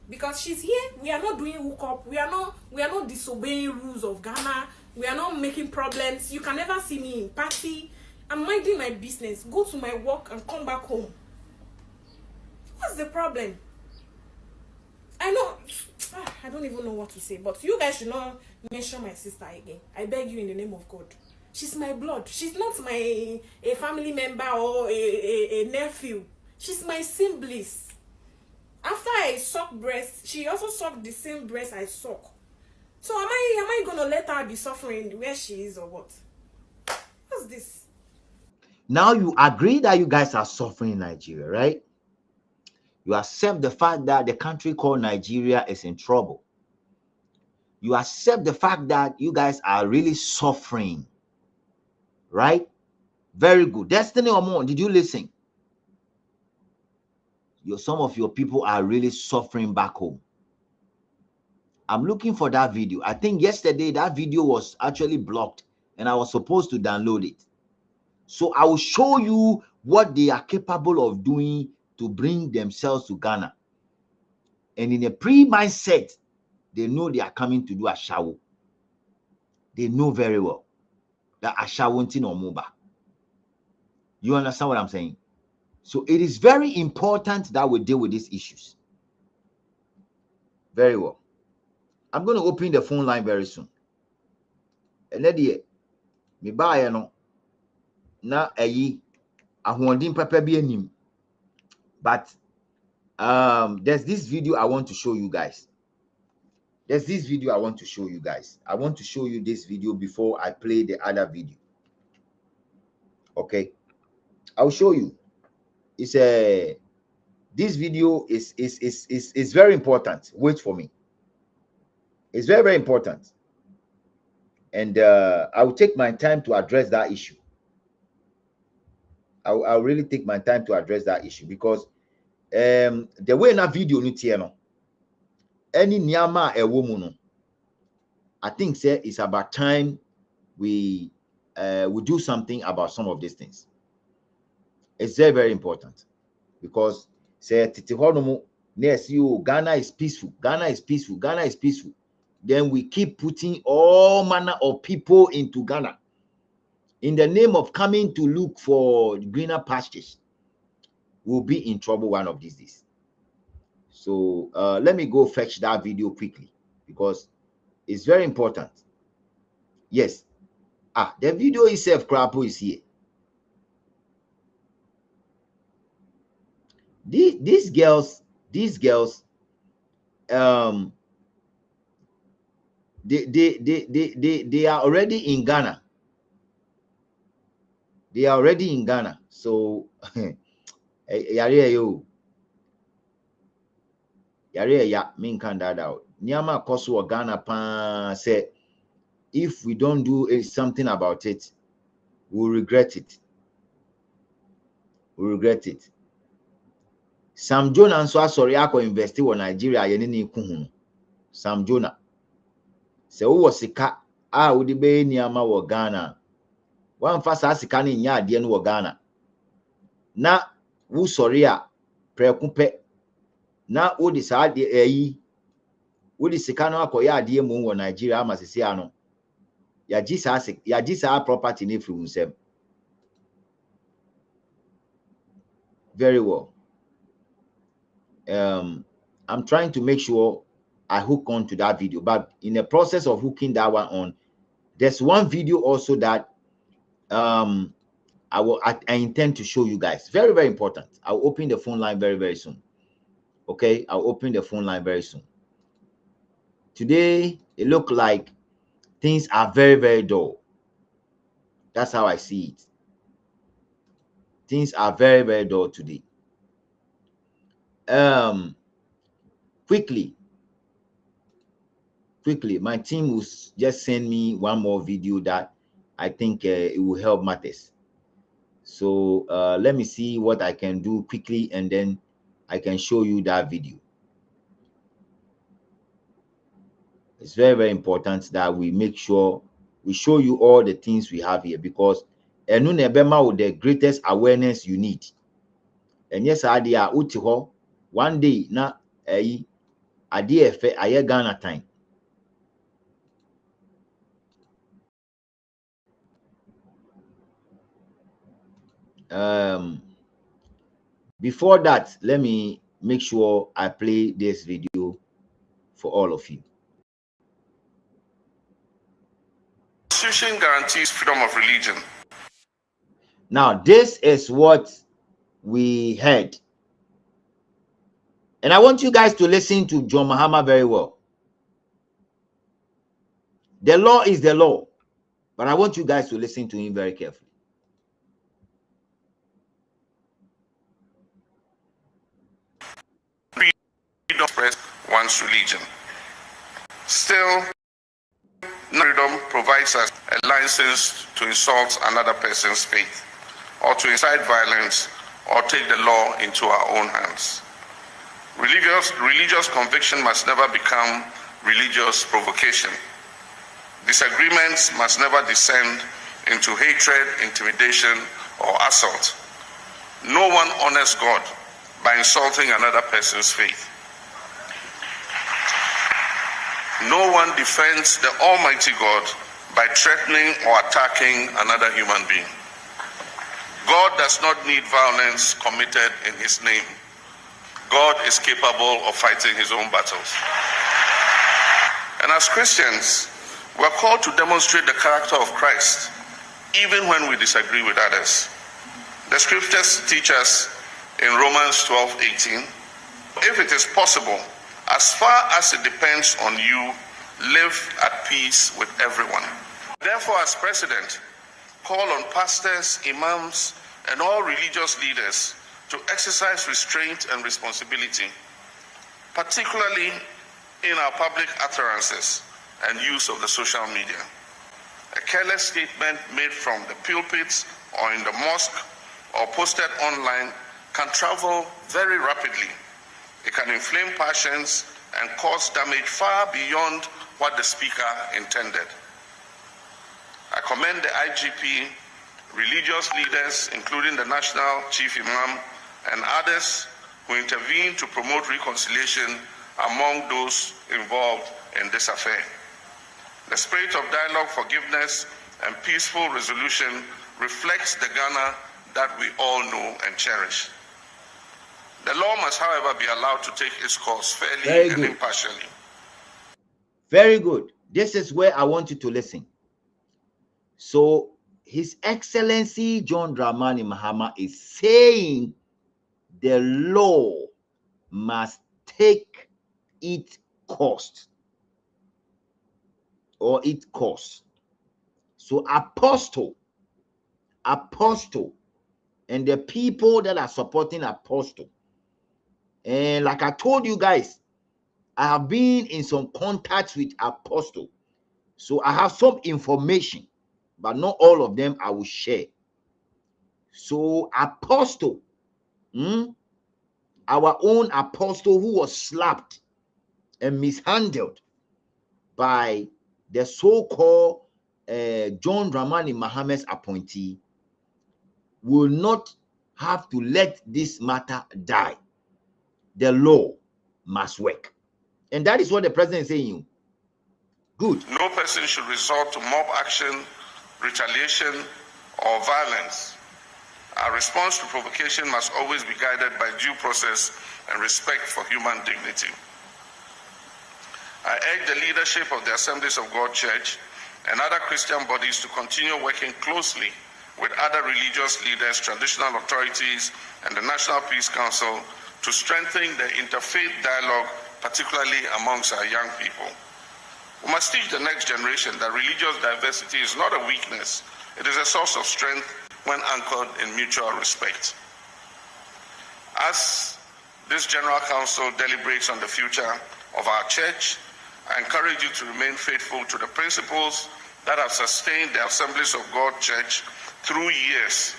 Because she's here, we are not doing hookup, we are not disobeying rules of Ghana, we are not making problems. You can never see me in party. I'm minding my business, go to my work and come back home. What's the problem? I know, I don't even know what to say, but you guys should not mention my sister again. I beg you in the name of God. She's my blood. She's not a family member or a nephew. She's my sibling. After I suck breast, she also sucked the same breast I suck. So am I gonna let her be suffering where she is or what? What's this? Now you agree that you guys are suffering in Nigeria, right? You accept the fact that the country called Nigeria is in trouble. You accept the fact that you guys are really suffering, right? Very good. Destiny Omon, did you listen? Some of your people are really suffering back home. I'm looking for that video. I think yesterday that video was actually blocked and I was supposed to download it. So I will show you what they are capable of doing to bring themselves to Ghana. And in a pre-mindset, they know they are coming to do a shower. They know very well that a shower or moba. You understand what I'm saying? So it is very important that we deal with these issues. Very well. I'm going to open the phone line very soon. And then me buy no na ayi ahondin papa bi anim. But there's this video I want to show you guys. I want to show you this video before I play the other video. Okay, I'll show you. It's this video is very important. Wait for me. It's very, very important. And I will take my time to address that issue. I'll really take my time to address that issue because the way na video ni tie no any nyama a woman, I think say it's about time we do something about some of these things. It's very, very important because say titi honomo Ghana is peaceful. Then we keep putting all manner of people into Ghana in the name of coming to look for greener pastures. We'll be in trouble one of these days. So let me go fetch that video quickly because it's very important. Yes. The video itself, Krapo, is here. These girls, they are already in Ghana. So yare ya min kan that out. Nyama koso Ghana pan say if we don't do something about it, we'll regret it. Sam Jonah and so sorry I could invest in Nigeria yenini kuhunu. Sam Jonah. Se wo sika a wo de be niama wo Ghana. Wan fa sa sika ni nya ade no wo Ghana. Na wo sorry a prekupe na wo de sa ade ayi wo de sika no akoya ade mu wo Nigeria amasese ano. Ya ji sa property ni free unsem. Very well. I'm trying to make sure I hook on to that video, but in the process of hooking that one on, there's one video also that I intend to show you guys. Very, very important. I'll open the phone line very, very soon. Okay, I'll open the phone line very soon. Today it look like things are very, very dull. That's how I see it. Things are very, very dull today. Quickly, my team will just send me one more video that I think it will help matters. So let me see what I can do quickly, and then I can show you that video. It's very, very important that we make sure we show you all the things we have here, because Enunebema with the greatest awareness you need. And yes, idea utiho one day na idea fe aye Ghana time. Before that, let me make sure I play this video for all of you. Constitution guarantees freedom of religion. Now, this is what we heard. And I want you guys to listen to John Mahama very well. The law is the law, but I want you guys to listen to him very carefully. Freedom to express one's religion. Still, freedom provides us a license to insult another person's faith, or to incite violence, or take the law into our own hands. Religious conviction must never become religious provocation. Disagreements must never descend into hatred, intimidation, or assault. No one honors God by insulting another person's faith. No one defends the Almighty God by threatening or attacking another human being. God does not need violence committed in his name. God is capable of fighting his own battles. And as Christians, we're called to demonstrate the character of Christ, even when we disagree with others. The scriptures teach us in Romans 12:18, if it is possible, as far as it depends on you, live at peace with everyone. Therefore, as president, call on pastors, imams, and all religious leaders to exercise restraint and responsibility, particularly in our public utterances and use of the social media. A careless statement made from the pulpits or in the mosque or posted online can travel very rapidly. It can inflame passions and cause damage far beyond what the speaker intended. I commend the IGP, religious leaders, including the National Chief Imam, and others who intervened to promote reconciliation among those involved in this affair. The spirit of dialogue, forgiveness, and peaceful resolution reflects the Ghana that we all know and cherish. The law must, however, be allowed to take its course fairly and impartially. Very good. This is where I want you to listen. So, His Excellency John Dramani Mahama is saying the law must take its cost or its course. So, Apostle, and the people that are supporting Apostle, and like I told you guys, I have been in some contacts with Apostle, so I have some information, but not all of them I will share. So Apostle, our own Apostle, who was slapped and mishandled by the so-called John Dramani Mahama's appointee, will not have to let this matter die. The law must work. And that is what the president is saying. Good. No person should resort to mob action, retaliation, or violence. Our response to provocation must always be guided by due process and respect for human dignity. I urge the leadership of the Assemblies of God Church and other Christian bodies to continue working closely with other religious leaders, traditional authorities, and the National Peace Council to strengthen the interfaith dialogue, particularly amongst our young people. We must teach the next generation that religious diversity is not a weakness. It is a source of strength when anchored in mutual respect. As this General Council deliberates on the future of our church, I encourage you to remain faithful to the principles that have sustained the Assemblies of God Church through years,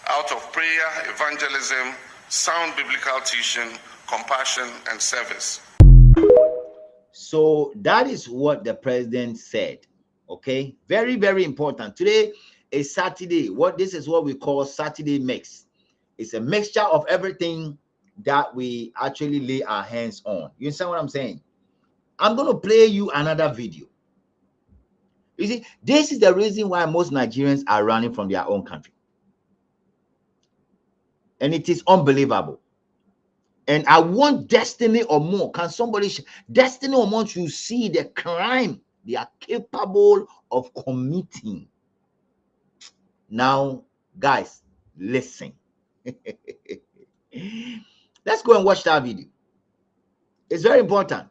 out of prayer, evangelism, sound biblical teaching, compassion, and service. So that is what the president said. Okay, very, very important. Today is Saturday. This is what we call Saturday mix. It's a mixture of everything that we actually lay our hands on. You understand what I'm saying? I'm going to play you another video. You see, this is the reason why most Nigerians are running from their own country. And it is unbelievable. And I want Destiny or more. Can somebody, Destiny or more, to see the crime they are capable of committing. Now, guys, listen. Let's go and watch that video. It's very important.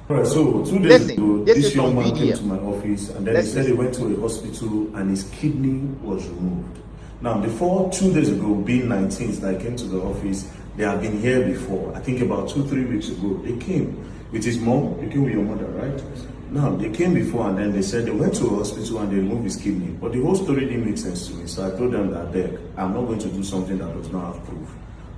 Right, so 2 days ago, this young man came to my office and then he said he went to a hospital and his kidney was removed. Now, before 2 days ago, being 19th, that I came to the office, they have been here before. I think about 2-3 weeks ago, they came with his mom. You came with your mother, right? Now, they came before and then they said they went to a hospital and they removed his kidney. But the whole story didn't make sense to me. So I told them that I'm not going to do something that does not have proof.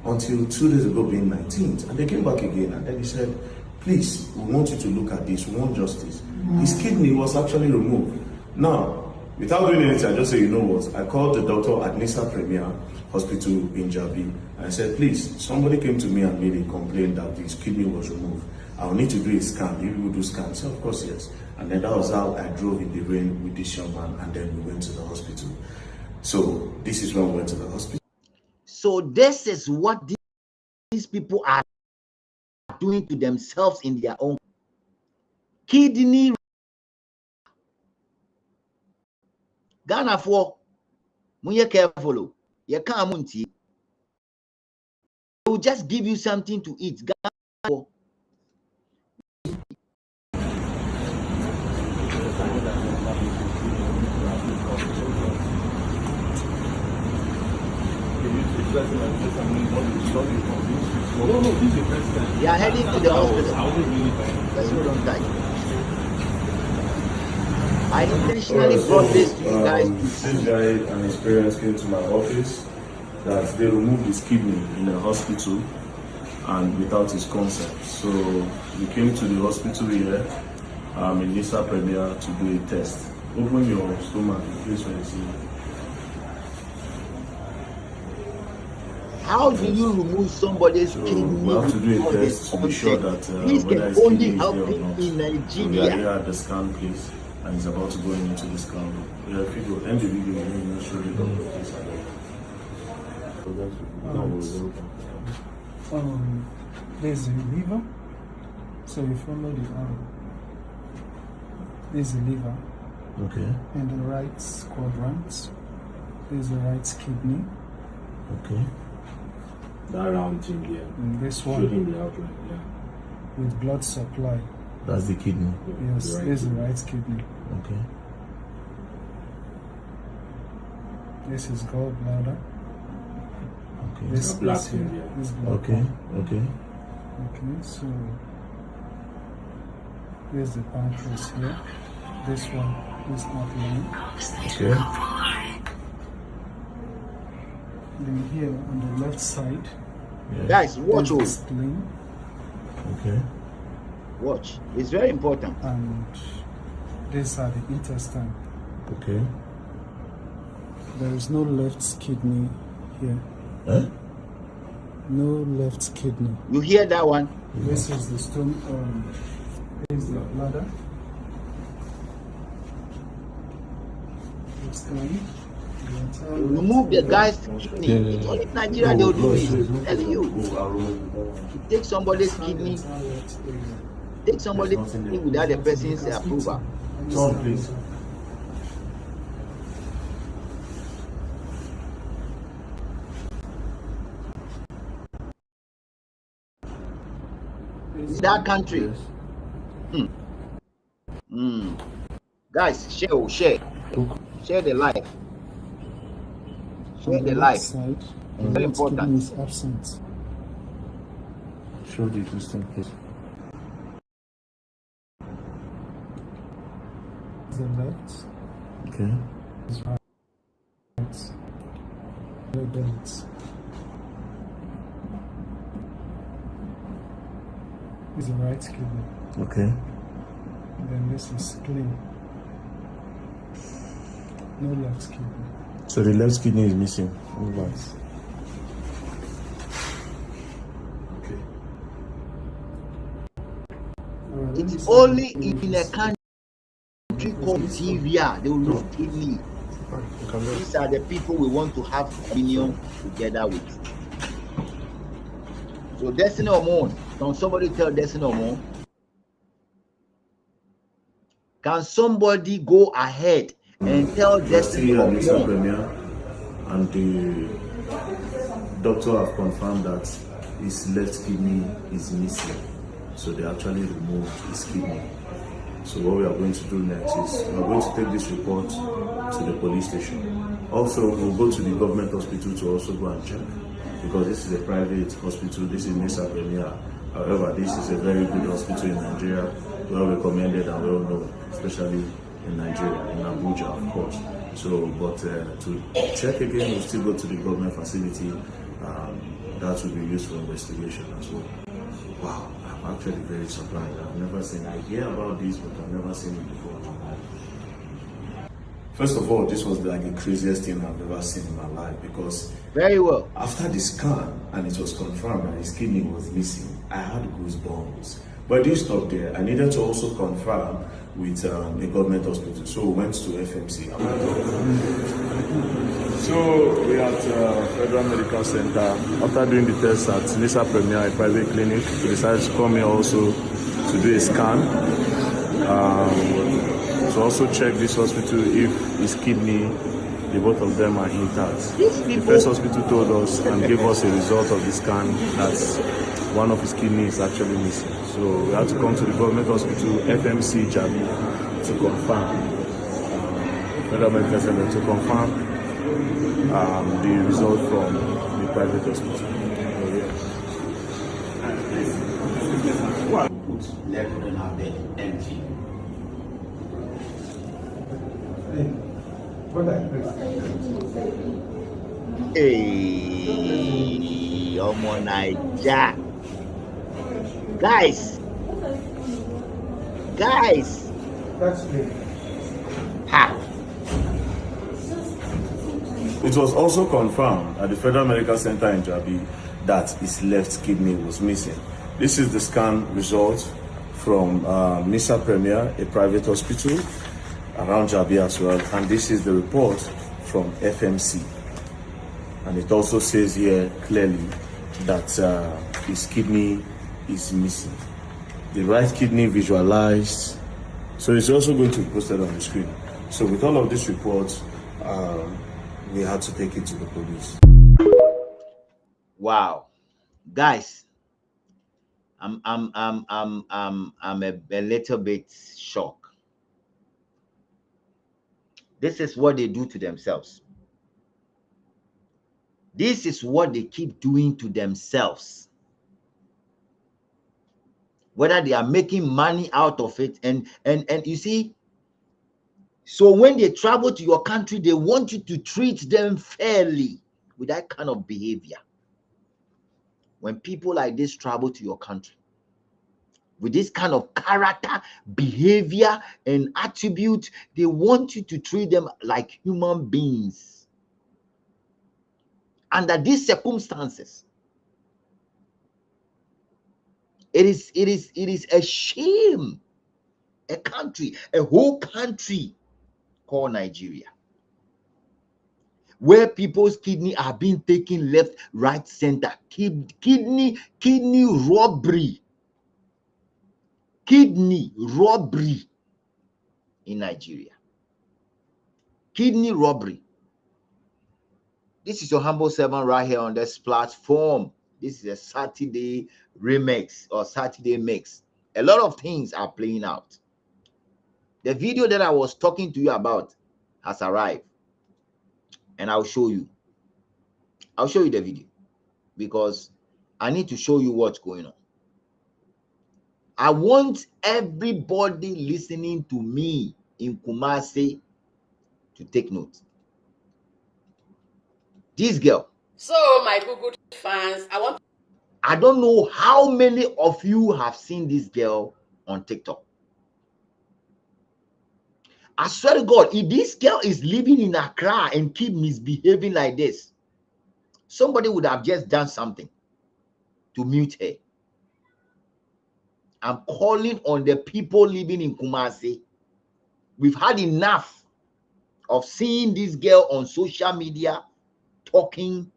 Until 2 days ago, being 19th, and they came back again and then he said, please, we want you to look at this. We want justice. His kidney was actually removed. Now, Without doing anything, I just say, you know what? I called the doctor at Nisa Premier Hospital in Jabi, and I said, please, somebody came to me and made a complaint that his kidney was removed. I'll need to do a scan. You will do scans? So of course, yes. And then that was how I drove in the rain with this young man, and then we went to the hospital. So this is when we went to the hospital. So this is what these people are doing to themselves in their own kidney. Ghana for munye careful. You can't munti. They will just give you something to eat. Ghana for they are heading to the hospital. Let's hold on tight. I intentionally brought this to you guys. This guy and his parents came to my office that they removed his kidney in a hospital and without his consent. So we came to the hospital here in Nisa Premier to do a test. Open your stomach in case when you see it. How do you remove somebody's kidney? We have to do a test to be sure that this whether can his only kidney is help there or him not. in So we are Nigeria. here at the scan place and he's about to go into the scan room. Yeah, if you go end the video and you show the doctor please. There's a liver, so you follow the arrow. There's a liver. Okay. In the right quadrant, there's the right kidney. Okay. That round thing there. And this one Showing the outline, yeah. with blood supply. That's the kidney. Yes, The right there's the kidney. right kidney. Okay. This is gallbladder. Okay. This The black is here. thing, yeah. This blood Okay. pump. Okay. Okay, so here's the pancreas here. This one is outline. Okay. Then here on the left side, Yeah. Guys, watch. there's the spleen, Okay. Watch. It's very important. and these are the intestine. Okay. There is no left kidney here. Huh? No left kidney. You hear that one? This is the stone. This is the bladder. It's clean. The entire Remove the left guy's kidney. kidney. It's only Nigeria they'll do it. I'm telling you. Take somebody's kidney. Entire left area. Take somebody's kidney without the person's approval. John, please. That country. Guys, share the life. Share On the left life. side, the Very left kidney important. is absent. Show the distance, please. The left Okay. is right. The belt is the right kidney. Okay. Then this is clean. No left kidney. So the left kidney is missing. All right. Okay. It's only in a country called Nigeria they will remove kidney. These are the people we want to have communion together with. So Destiny Omon, can somebody tell Destiny Omon? Can somebody go ahead and tell Destiny Mr. Omon? Premier, and the doctor have confirmed that his left kidney is missing. So they actually removed his kidney. So what we are going to do next is we are going to take this report to the police station. Also, we'll go to the government hospital to also go and check, because this is a private hospital. This is Nisa Premier. However, this is a very good hospital in Nigeria, well recommended and well known, especially in Nigeria, in Abuja, of course. So, but to check again, we'll still go to the government facility. That will be used for investigation as well. Wow, I'm actually very surprised. I've never seen. I hear about this, but I've never seen it before. First of all, this was like the craziest thing I've ever seen in my life, because very well, after the scan and it was confirmed that his kidney was missing, I had goosebumps. But I didn't stop there. I needed to also confirm with a government hospital, so we went to FMC. So we at Federal Medical Center. After doing the test at Nisa Premier, a private clinic, we decided to come here also to do a scan. To also check this hospital if his kidney, the both of them are intact. The first hospital told us and gave us a result of the scan that one of his kidneys is actually missing. So we had to come to the government hospital, FMC Jabi, to confirm, Federal Medical Center, to confirm the result from the private hospital. So, yeah. Left on our bed empty. Hey, Omo Naija. Guys. Ha. It was also confirmed at the Federal Medical Center in Jabi that his left kidney was missing. This is the scan result from Nisa Premier, a private hospital around Jabi as well, and this is the report from FMC. And it also says here clearly that his kidney is missing. The right kidney visualized, so it's also going to be posted on the screen. So with all of these reports, we had to take it to the police. Wow, guys, I'm a little bit shocked. This is what they do to themselves. This is what they keep doing to themselves. Whether they are making money out of it, and you see, so when they travel to your country, they want you to treat them fairly with that kind of behavior. When people like this travel to your country with this kind of character, behavior, and attribute, they want you to treat them like human beings. Under these circumstances, it is a shame. A country, a whole country called Nigeria, where people's kidney are being taken left, right, center. Kidney robbery. Kidney robbery in Nigeria. Kidney robbery. This is your humble servant right here on this platform. This is a Saturday remix or Saturday mix. A lot of things are playing out. The video that I was talking to you about has arrived, and I'll show you. I'll show you the video because I need to show you what's going on. I want everybody listening to me in Kumasi to take note. This girl. So, my good fans, I don't know how many of you have seen this girl on TikTok. I swear to God, if this girl is living in Accra and keep misbehaving like this, somebody would have just done something to mute her. I'm calling on the people living in Kumasi. We've had enough of seeing this girl on social media talking.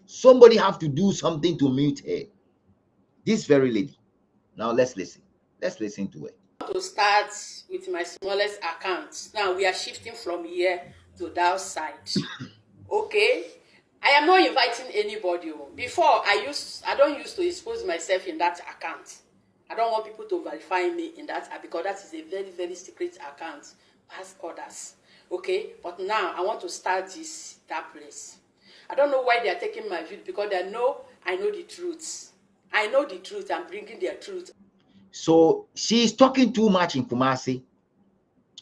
Somebody have to do something to mute her. This very lady. Now let's listen. Let's listen to her. To start with my smallest account. Now we are shifting from here to that side. Okay, I am not inviting anybody. Before I don't used to expose myself in that account. I don't want people to verify me in that because that is a very, very secret account past others. Okay, but now I want to start that place. I don't know why they are taking my view because I know the truth. I know the truth. I'm bringing their truth. So she's talking too much in Kumasi,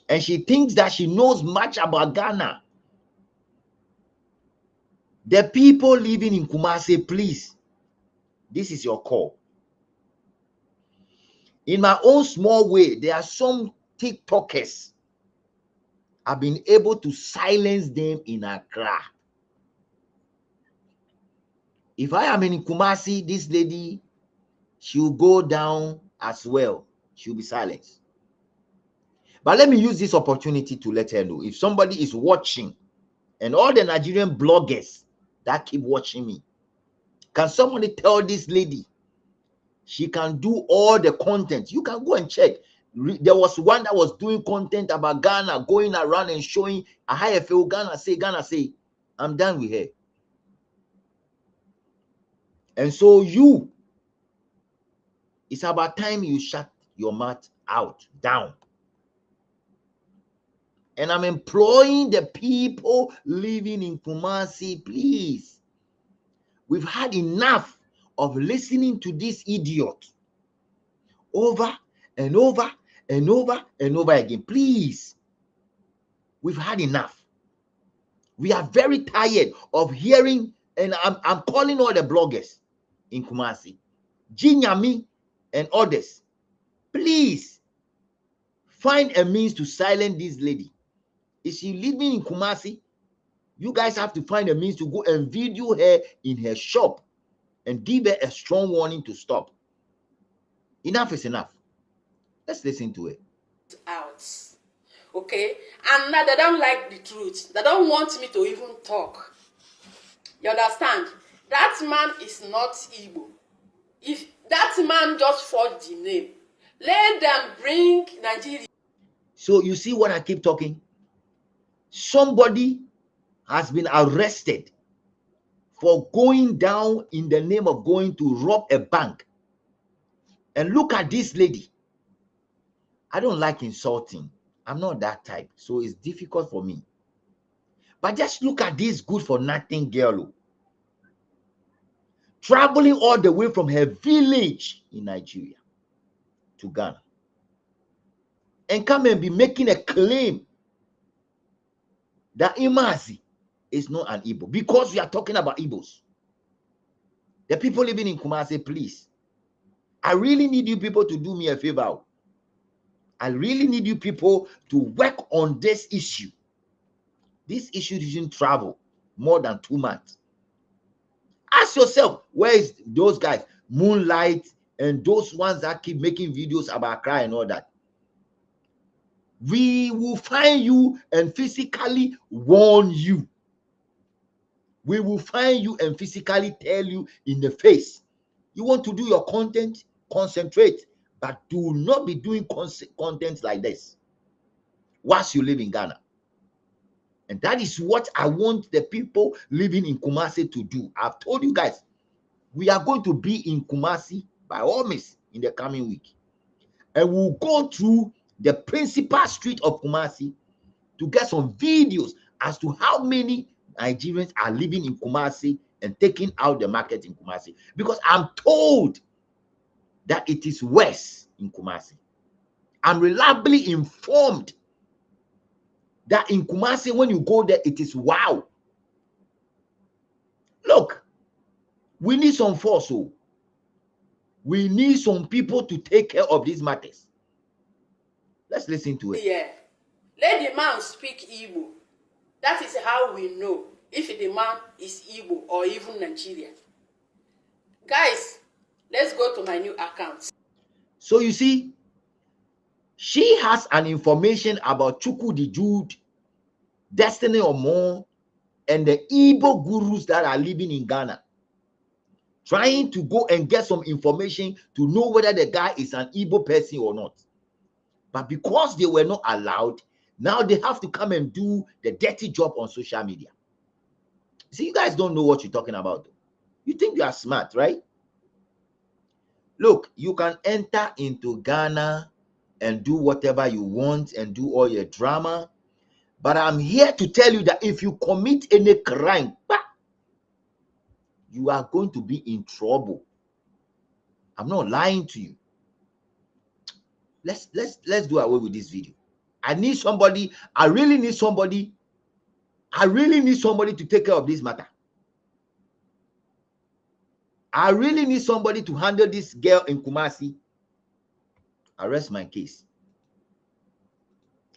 and she thinks that she knows much about Ghana. The people living in Kumasi, please, this is your call. In my own small way, there are some TikTokers have been able to silence them in Accra. If I am in Kumasi, this lady, she'll go down as well. She'll be silenced. But let me use this opportunity to let her know, if somebody is watching, and all the Nigerian bloggers that keep watching me, can somebody tell this lady she can do all the content? You can go and check. There was one that was doing content about Ghana, going around and showing a high FL Ghana say. I'm done with her. And so it's about time you shut your mouth out, down. And I'm employing the people living in Kumasi, please. We've had enough of listening to this idiot over and over and over and over again. Please. We've had enough. We are very tired of hearing, and I'm calling all the bloggers in Kumasi, Jinyami and others. Please find a means to silence this lady. Is she living in Kumasi? You guys have to find a means to go and video her in her shop and give her a strong warning to stop. Enough is enough. Let's listen to it. Out. Okay? And now they don't like the truth. They don't want me to even talk. You understand? That man is not Igbo. If that man just forged the name, let them bring Nigeria. So you see what I keep talking? Somebody has been arrested for going down in the name of going to rob a bank. And look at this lady. I don't like insulting. I'm not that type, so it's difficult for me. But just look at this good for nothing girl, traveling all the way from her village in Nigeria to Ghana, and come and be making a claim that Imazi is not an Igbo, because we are talking about Igbos. The people living in Kumasi, please, I really need you people to do me a favor. I really need you people to work on this issue. This issue didn't travel more than 2 months. Ask yourself, where is those guys, Moonlight, and those ones that keep making videos about Accra and all that? We will find you and physically warn you. We will find you and physically tell you in the face. You want to do your content? Concentrate, but do not be doing content like this whilst you live in Ghana. And that is what I want the people living in Kumasi to do. I've told you guys, we are going to be in Kumasi by all means in the coming week. And we'll go through the principal street of Kumasi to get some videos as to how many Nigerians are living in Kumasi and taking out the market in Kumasi. Because I'm told that it is worse in Kumasi. I'm reliably informed that in Kumasi, when you go there, it is wow. Look, we need some force. So we need some people to take care of these matters. Let's listen to it. Yeah. Let the man speak Igbo. That is how we know if the man is Igbo or even Nigerian. Guys, let's go to my new account. So you see, she has an information about Chukwu the Jude, Destiny or more, and the Igbo gurus that are living in Ghana, trying to go and get some information to know whether the guy is an Igbo person or not. But because they were not allowed, now they have to come and do the dirty job on social media. See, you guys don't know what you're talking about. You think you are smart, right? Look, you can enter into Ghana and do whatever you want and do all your drama. But I'm here to tell you that if you commit any crime, you are going to be in trouble. I'm not lying to you. Let's do away with this video. I need somebody. I really need somebody to take care of this matter. I really need somebody to handle this girl in Kumasi. Arrest my case.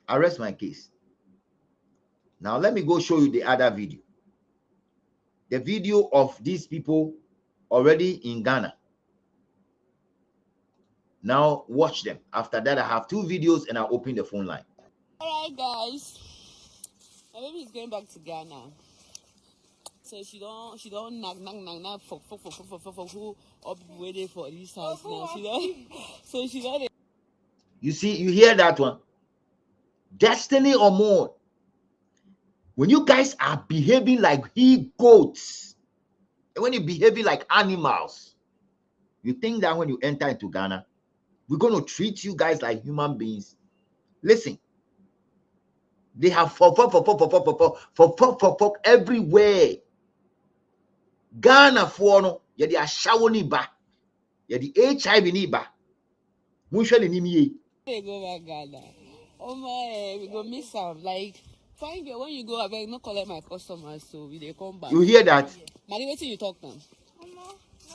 Arrest my case. Now, let me go show you the other video. The video of these people already in Ghana. Now, watch them. After that, I have 2 videos and I'll open the phone line. All right, guys. My baby is going back to Ghana. So she don't knock for who up waiting for this house now. She don't. You see, you hear that one? Destiny or more. When you guys are behaving like he-goats, and when you're behaving like animals, you think that when you enter into Ghana, we're going to treat you guys like human beings. Listen, they have for everywhere. Ghana for no, ya di ashawo ni ba, ya di HIV ni ba. Munhwe ni nimi. They go back Ghana. Oh my, we go miss them. Like, fine girl, when you go, I beg not collect my customers, so we they come back. You hear that? Mali, wait till you talk now. Not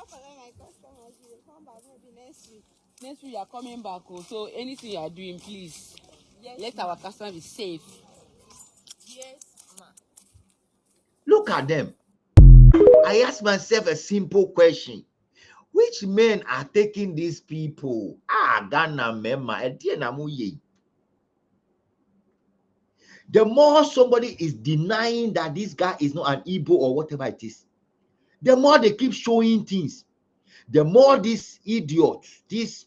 collect my customers. We will come back maybe next week. Next week you are coming back, oh. So anything you are doing, please let our customer be safe. Yes, ma. Look at them. I ask myself a simple question. Which men are taking these people? Ghana mema. The more somebody is denying that this guy is not an Igbo or whatever it is, the more they keep showing things. The more this idiot, this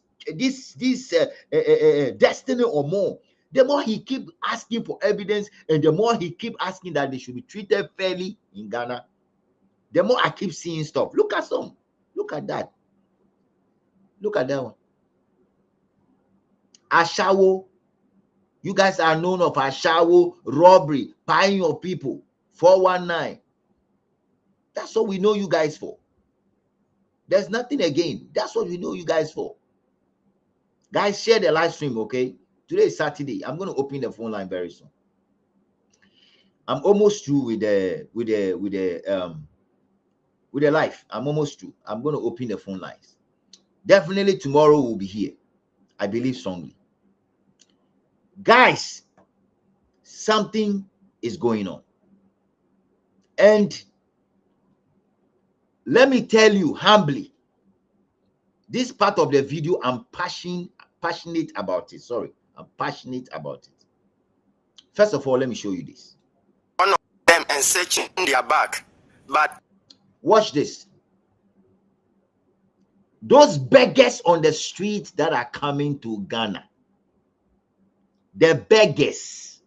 Destiny or more, the more he keep asking for evidence, and the more he keep asking that they should be treated fairly in Ghana, the more I keep seeing stuff. Look at some. Look at that. Look at that one. Ashawo. You guys are known of Ashawo, robbery, buying your people, 419. That's what we know you guys for. There's nothing again. That's what we know you guys for. Guys, share the live stream, okay? Today is Saturday. I'm going to open the phone line very soon. I'm almost through with the live. I'm almost through. I'm going to open the phone lines. Definitely tomorrow we'll be here. I believe strongly. Guys, something is going on. And let me tell you humbly, this part of the video, I'm passionate about it. Sorry, I'm passionate about it. First of all, let me show you this. One of them and searching their back, but watch this. Those beggars on the streets that are coming to Ghana, the beggars,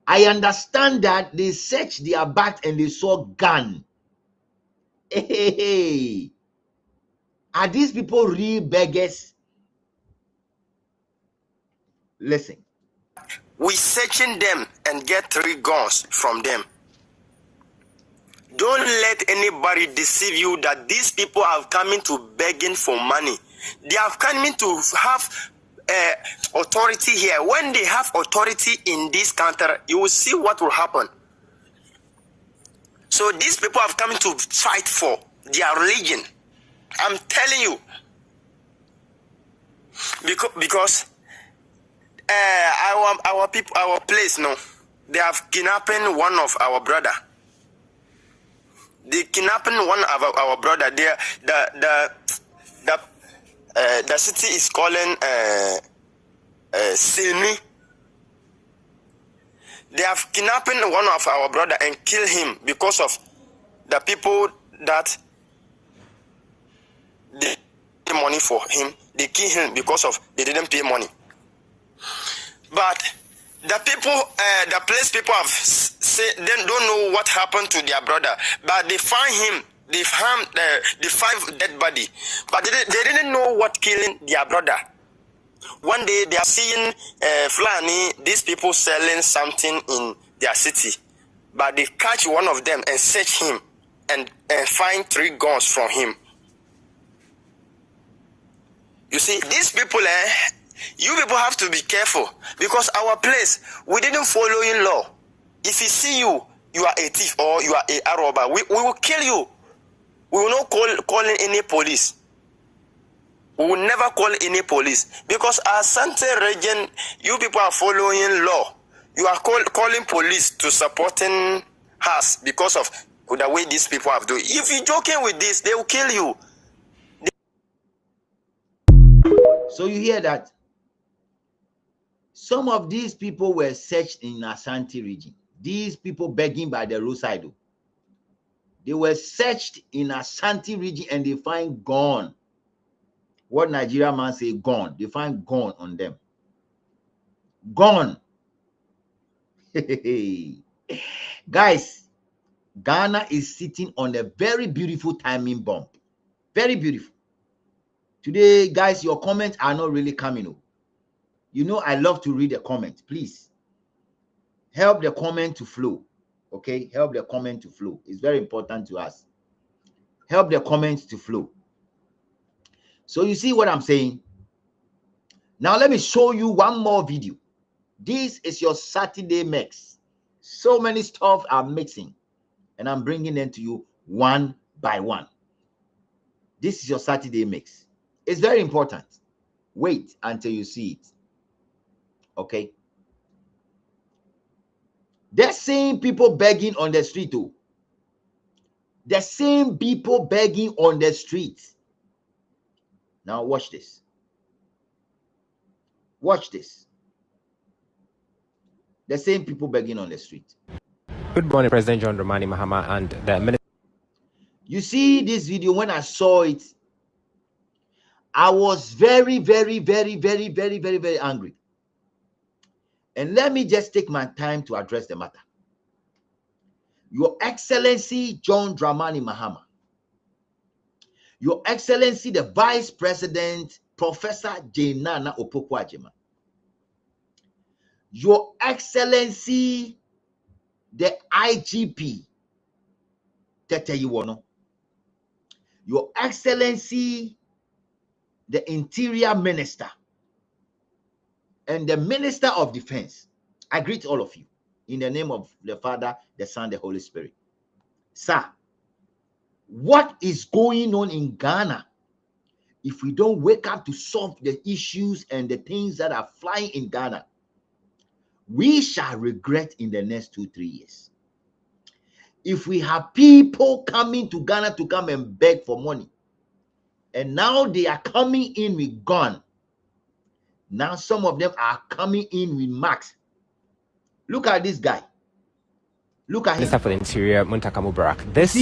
I understand that they searched their back and they saw gun. Hey, are these people real beggars? Listen. We searching them and get 3 guns from them. Don't let anybody deceive you that these people are coming to begging for money. They are coming to have authority here. When they have authority in this country, you will see what will happen. So these people have come to fight for their religion. I'm telling you. Because our people, our place, no, they have kidnapping one of our brother. They kidnapping one of our brother. The city is calling Sini. They have kidnapping one of our brother and kill him because of the people that they pay money for him. They kill him because of they didn't pay money. But the people, the place people have said they don't know what happened to their brother, but they find him. They found dead body, but they didn't know what killing their brother. One day they are seeing Fulani, these people selling something in their city, but they catch one of them and search him and find 3 guns from him. You see, these people, you people have to be careful because our place, we didn't follow in law. If we see you, you are a thief or you are a robber, we will kill you. We will not call in any police. We will never call any police because our Sante region, you people are following law. You are calling police to supporting us because of the way these people have done. If you're joking with this, they will kill you. So you hear that? Some of these people were searched in Ashanti region. These people begging by the roadside. They were searched in Ashanti region and they find gone. What Nigerian man say gone? They find gone on them. Gone. Guys, Ghana is sitting on a very beautiful timing bomb. Very beautiful. Today, guys, your comments are not really coming up. You know, I love to read the comments. Please help the comment to flow. Okay, help the comment to flow. It's very important to us. Help the comments to flow. So you see what I'm saying? Now let me show you one more video. This is your Saturday mix. So many stuff are mixing, and I'm bringing them to you one by one. This is your Saturday mix. It's very important. Wait until you see it. Okay? The same people begging on the street, too. The same people begging on the street. Now watch this. Watch this. The same people begging on the street. Good morning, President John Dramani Mahama and the Minister. You see this video, when I saw it, I was very, very, very, very, very, very, very angry. And let me just take my time to address the matter. Your Excellency John Dramani Mahama, Your Excellency the Vice President Professor Jenana Opoku-Agyeman, Your Excellency the IGP Tete Iwono, Your Excellency the Interior Minister, and the Minister of Defense. I greet all of you in the name of the Father, the Son, the Holy Spirit. Sir, what is going on in Ghana? If we don't wake up to solve the issues and the things that are flying in Ghana, we shall regret in the next 2-3 years. If we have people coming to Ghana to come and beg for money, and now they are coming in with gun. Now some of them are coming in with max. Look at this guy. Look at him. Minister for the Interior, Muntaka Mubarak. This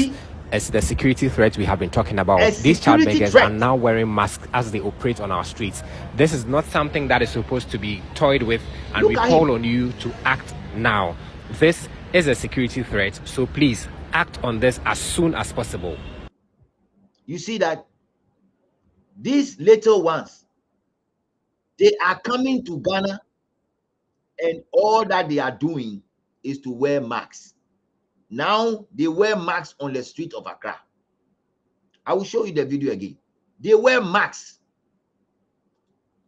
is the security threat we have been talking about. These child beggars are now wearing masks as they operate on our streets. This is not something that is supposed to be toyed with, and we call on you to act now. This is a security threat, so please act on this as soon as possible. You see that these little ones, they are coming to Ghana, and all that they are doing is to wear masks. Now they wear masks on the street of Accra. I will show you the video again. They wear masks.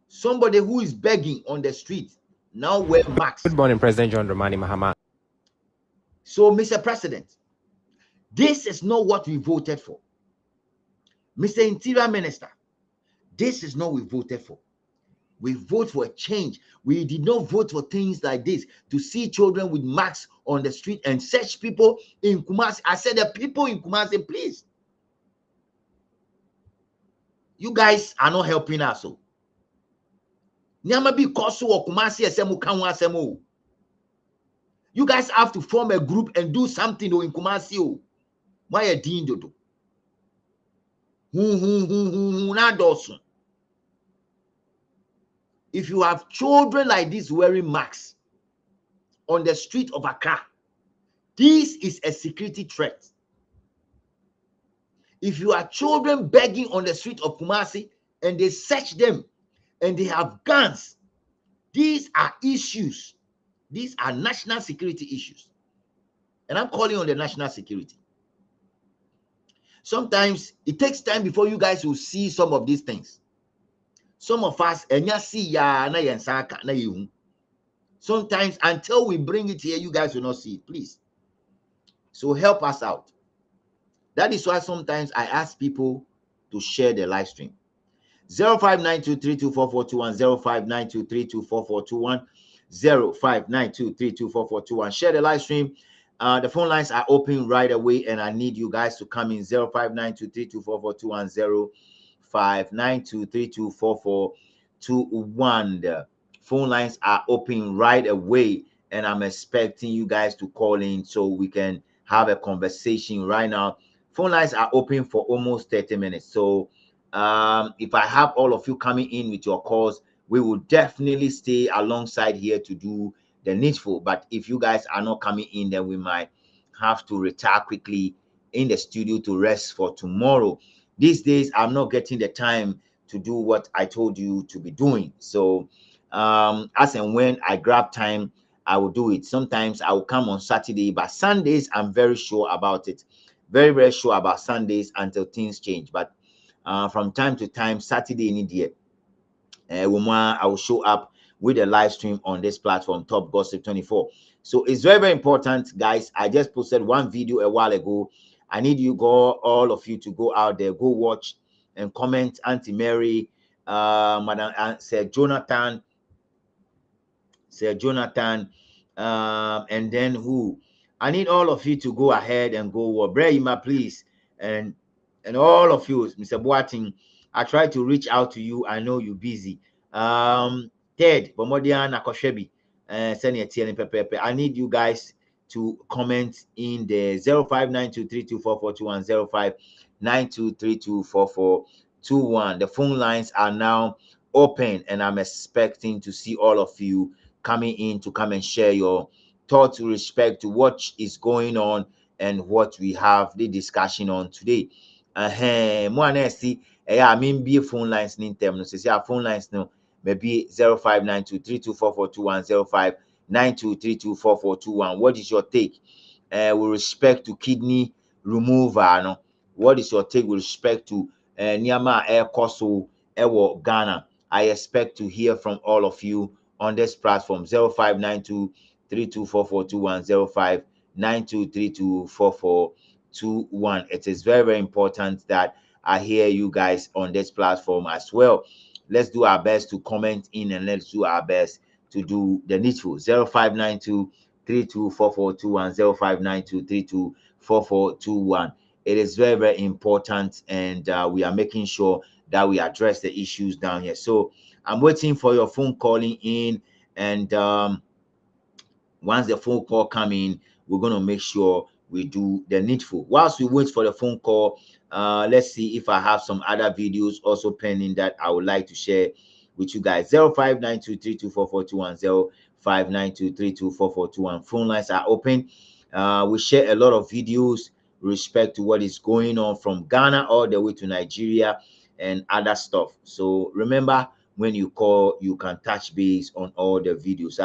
Somebody who is begging on the street now wear masks. Good morning, President John Dramani Mahama. So, Mr. President, this is not what we voted for. Mr. Interior Minister, this is not what we voted for. We vote for a change. We did not vote for things like this, to see children with masks on the street and search people in Kumasi. I said the people in Kumasi, please. You guys are not helping us. So. You guys have to form a group and do something in Kumasi. Why a dean do? If you have children like this wearing masks on the street of Accra, this is a security threat. If you have children begging on the street of Kumasi and they search them and they have guns, these are issues. These are national security issues. And I'm calling on the national security. Sometimes it takes time before you guys will see some of these things. Some of us, sometimes until we bring it here, you guys will not see it. Please. So help us out. That is why sometimes I ask people to share the live stream. 0592324421, 0592324421. 0592324421. Share the live stream. The phone lines are open right away, and I need you guys to come in 0592324421, 0592324421. The phone lines are open right away, and I'm expecting you guys to call in so we can have a conversation right now. Phone lines are open for almost 30 minutes. So if I have all of you coming in with your calls, we will definitely stay alongside here to do the needful. But if you guys are not coming in, then we might have to retire quickly in the studio to rest for tomorrow. These days, I'm not getting the time to do what I told you to be doing. So as and when I grab time, I will do it. Sometimes I will come on Saturday, but Sundays, I'm very sure about it. Very, very sure about Sundays until things change. But from time to time, Saturday in India, I will show up with a live stream on this platform, Top Gossip 24. So it's very, very important, guys. I just posted one video a while ago. I need you all of you to go out there, go watch and comment. Auntie Mary, Madam Sir Jonathan, and then who? I need all of you to go ahead and go watch. Brahima, please, and all of you, Mr. Boating. I try to reach out to you. I know you're busy. Ted, Bomodian, Akoshebi, Senior TN Pepe. I need you guys to comment in the 0592324421, 0592324421. The phone lines are now open, and I'm expecting to see all of you coming in to come and share your thoughts with respect to what is going on and what we have the discussion on today. See, I mean, be phone lines in terms. So, see, phone lines now maybe 0592324421, 0592324421. What is your take with respect to kidney removal? No? What is your take with respect to Nyama Air Koso Ewo Ghana? I expect to hear from all of you on this platform. 0592324421, 0592324421. It is very, very important that I hear you guys on this platform as well. Let's do our best to comment in, and let's do our best to do the needful. 0592324421, 0592324421. It is very, very important, and we are making sure that we address the issues down here. So I'm waiting for your phone calling in, and once the phone call come in, we're going to make sure we do the needful. Whilst we wait for the phone call, let's see if I have some other videos also pending that I would like to share with you guys. 0592324421, 0592324421. Phone lines are open. We share a lot of videos with respect to what is going on from Ghana all the way to Nigeria and other stuff. So remember, when you call, you can touch base on all the videos.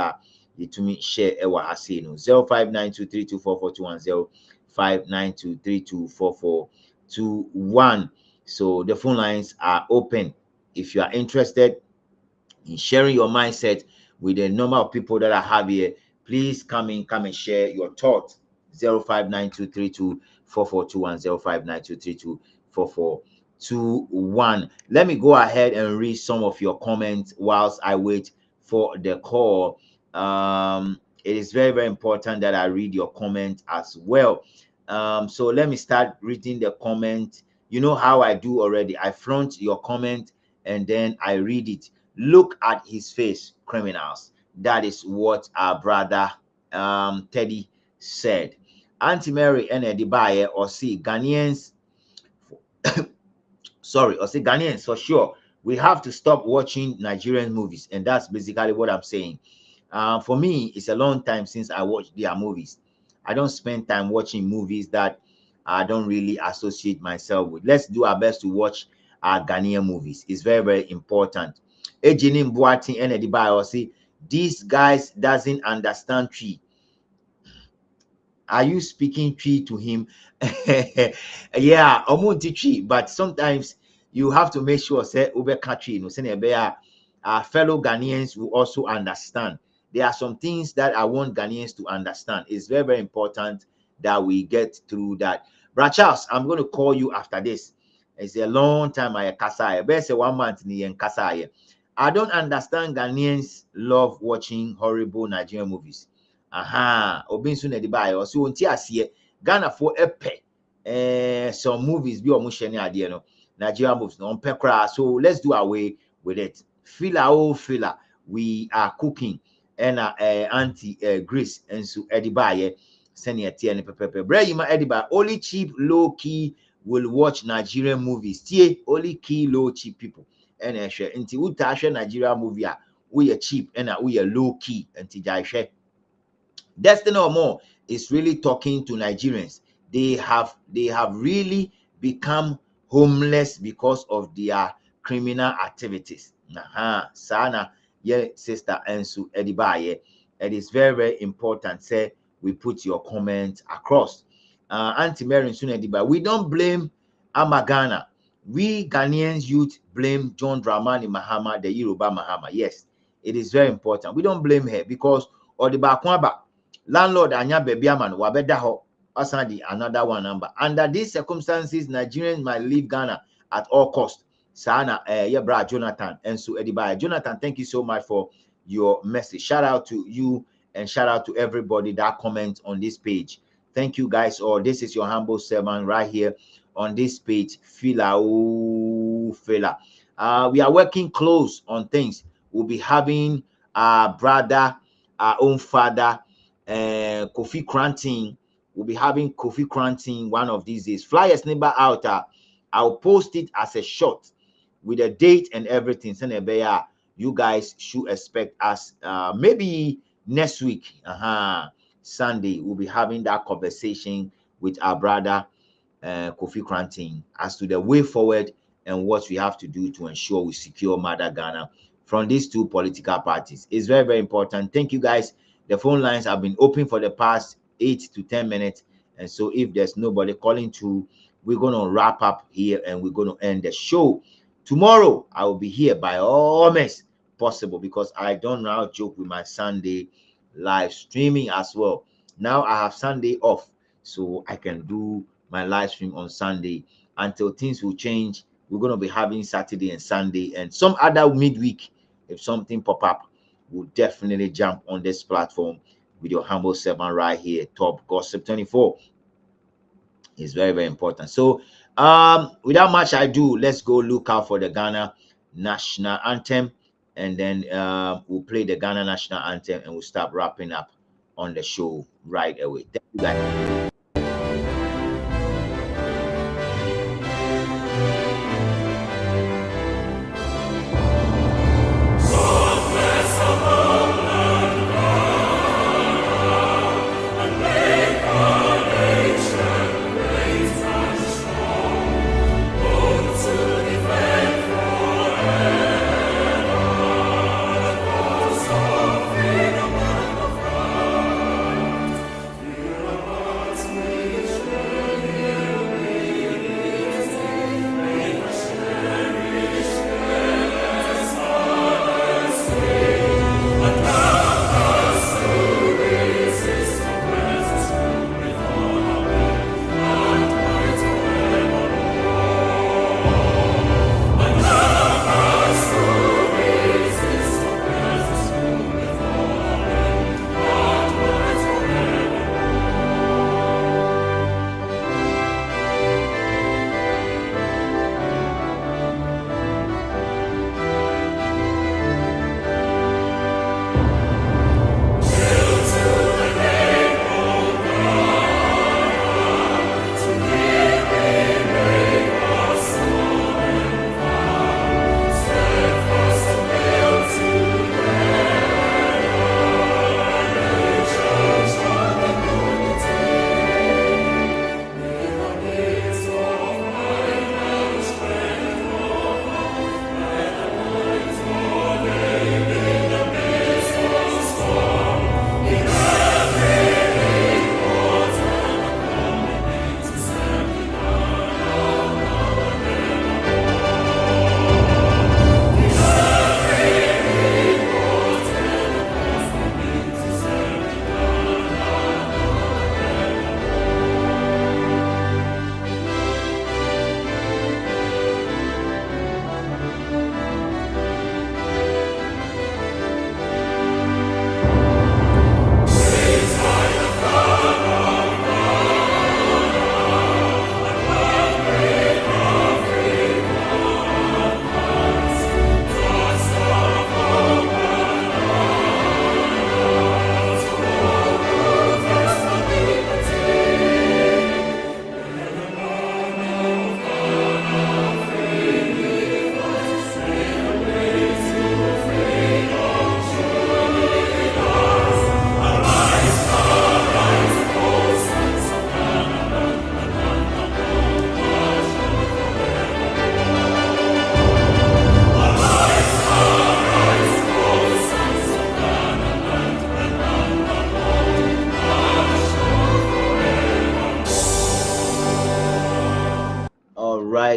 To me, share ewa hasino 0592324421, 0592324421. So the phone lines are open. If you are interested in sharing your mindset with the number of people that I have here, please come and share your thoughts. 0592324421, 0592324421. Let me go ahead and read some of your comments whilst I wait for the call. It is very, very important that I read your comment as well. So let me start reading the comment. You know how I do already. I front your comment and then I read it. Look at his face, criminals. That is what our brother Teddy said. Auntie Mary and Edibaye or see Ghanaians sorry, or say Ghanaians for sure. We have to stop watching Nigerian movies, and that's basically what I'm saying. For me, it's a long time since I watched their movies. I don't spend time watching movies that I don't really associate myself with. Let's do our best to watch our Ghanaian movies. It's very, very important. Ejinim Boating and Edibayo say these guys doesn't understand tree. Are you speaking tree to him? Yeah, tree, but sometimes you have to make sure say our fellow Ghanaians will also understand. There are some things that I want Ghanaians to understand. It's very, very important that we get through that. Brad Charles, I'm going to call you after this. It's a long time I Kasaya. Best 1 month in Kasaya. I don't understand Ghanaians love watching horrible Nigerian movies. Obinsu Nedibai or so Ghana for some movies be almost any idea no Nigerian movies no pekra. So let's do away with it. Filler, we are cooking and anti Greece and so Edibaye senior tea and pepe. Brayima Ediba only cheap low key will watch Nigerian movies. Tie only key low cheap people. And nti uta hwe Nigeria movie we are cheap and we are low key nti jai Destiny or more is really talking to Nigerians. They have really become homeless because of their criminal activities. Sana ye sister Ensu Edibaye. It is very, very important. Say we put your comments across. Auntie Mary Nsu Edibaye. We don't blame Amagana. We Ghanaians youth blame John Dramani Mahama, the Yoruba Mahama. Yes, it is very important. We don't blame her because Odibakwaba landlord anya baby man wabeda ho asadi another one number. Under these circumstances, Nigerians might leave Ghana at all costs. Sana yeah, bra Jonathan and so Edibai. Jonathan, thank you so much for your message. Shout out to you and shout out to everybody that comments on this page. Thank you guys all. This is your humble servant right here on this page. Fila. We are working close on things. We'll be having our brother, our own father, Kofi Cranting. We'll be having Kofi Cranting one of these days. Flyers neighbor out. I'll post it as a shot with a date and everything. You guys should expect us maybe next week. Sunday, we'll be having that conversation with our brother Kofi Cranting as to the way forward and what we have to do to ensure we secure Mother Ghana from these two political parties. It's very, very important. Thank you guys. The phone lines have been open for the past 8 to 10 minutes. And so if there's nobody calling through, we're going to wrap up here and we're going to end the show. Tomorrow, I will be here by all means possible because I don't now joke with my Sunday live streaming as well. Now I have Sunday off, so I can do my live stream on Sunday until things will change. We're going to be having Saturday and Sunday and some other midweek. If something pop up, we'll definitely jump on this platform with your humble servant right here. Top Gossip 24 is very, very important. So without much ado, let's go look out for the Ghana national anthem, and then we'll play the Ghana national anthem and we'll start wrapping up on the show right away. Thank you guys.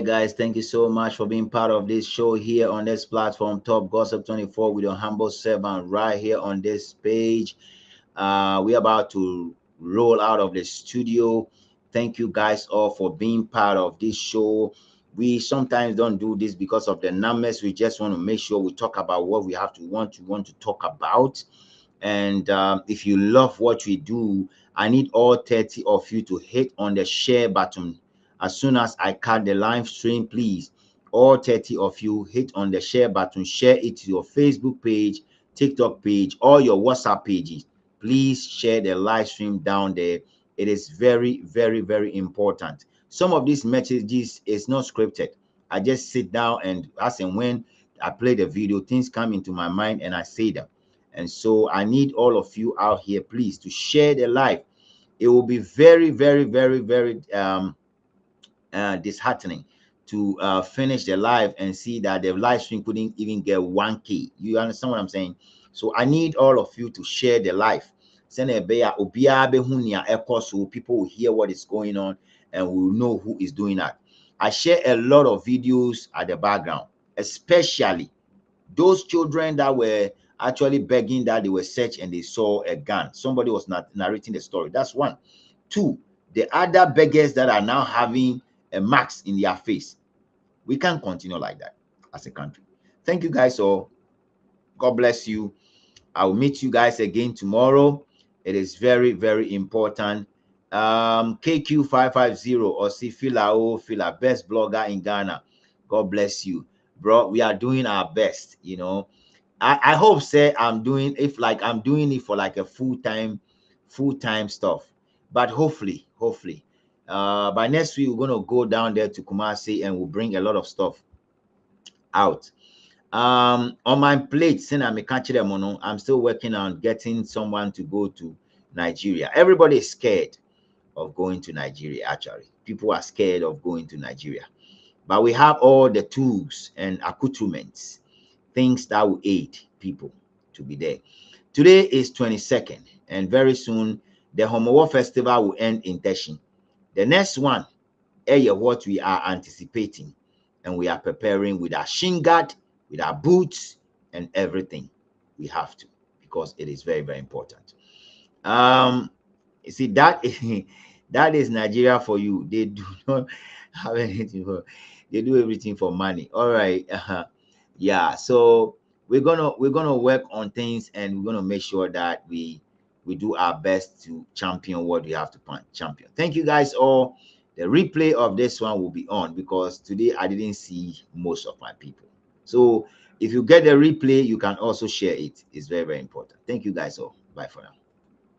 right, guys, thank you so much for being part of this show here on this platform, Top Gossip 24, with your humble servant right here on this page. We're about to roll out of the studio. Thank you guys all for being part of this show. We sometimes don't do this because of the numbers. We just want to make sure we talk about what we have to want to talk about. And if you love what we do, I need all 30 of you to hit on the share button. As soon as I cut the live stream, please, all 30 of you hit on the share button, share it to your Facebook page, TikTok page, or your WhatsApp pages. Please share the live stream down there. It is very, very, very important. Some of these messages is not scripted. I just sit down and as and when I play the video, things come into my mind and I say them. And so I need all of you out here, please, to share the live. It will be very, very, very, very disheartening to finish the live and see that the live stream couldn't even get 1K. You understand what I'm saying? So I need all of you to share the live. Send a echo so people will hear what is going on and will know who is doing that. I share a lot of videos at the background, especially those children that were actually begging that they were searched and they saw a gun. Somebody was not narrating the story. That's one. Two, the other beggars that are now having a marks in their face. We can't continue like that as a country. Thank you guys all. God bless you. I will meet you guys again tomorrow. It is very, very important. KQ550 or Fila, best blogger in Ghana. God bless you, bro. We are doing our best, you know. I hope say I'm doing I'm doing it for like a full-time stuff. But hopefully, by next week we're gonna go down there to Kumasi and we'll bring a lot of stuff out. On my plate, I'm still working on getting someone to go to Nigeria. Everybody is scared of going to Nigeria. Actually, people are scared of going to Nigeria, but we have all the tools and accoutrements, things that will aid people to be there. Today is 22nd, and very soon the Homowo Festival will end in Teshin. The next one is what we are anticipating, and we are preparing with our shin guard, with our boots, and everything. We have to, because it is very, very important. You see, that is Nigeria for you. They do not have anything for, they do everything for money. All right. Yeah, so we're gonna work on things, and we're gonna make sure that we do our best to champion what we have to champion. Thank you guys all. The replay of this one will be on because today I didn't see most of my people. So if you get the replay, you can also share it. It's very, very important. Thank you guys all. Bye for now.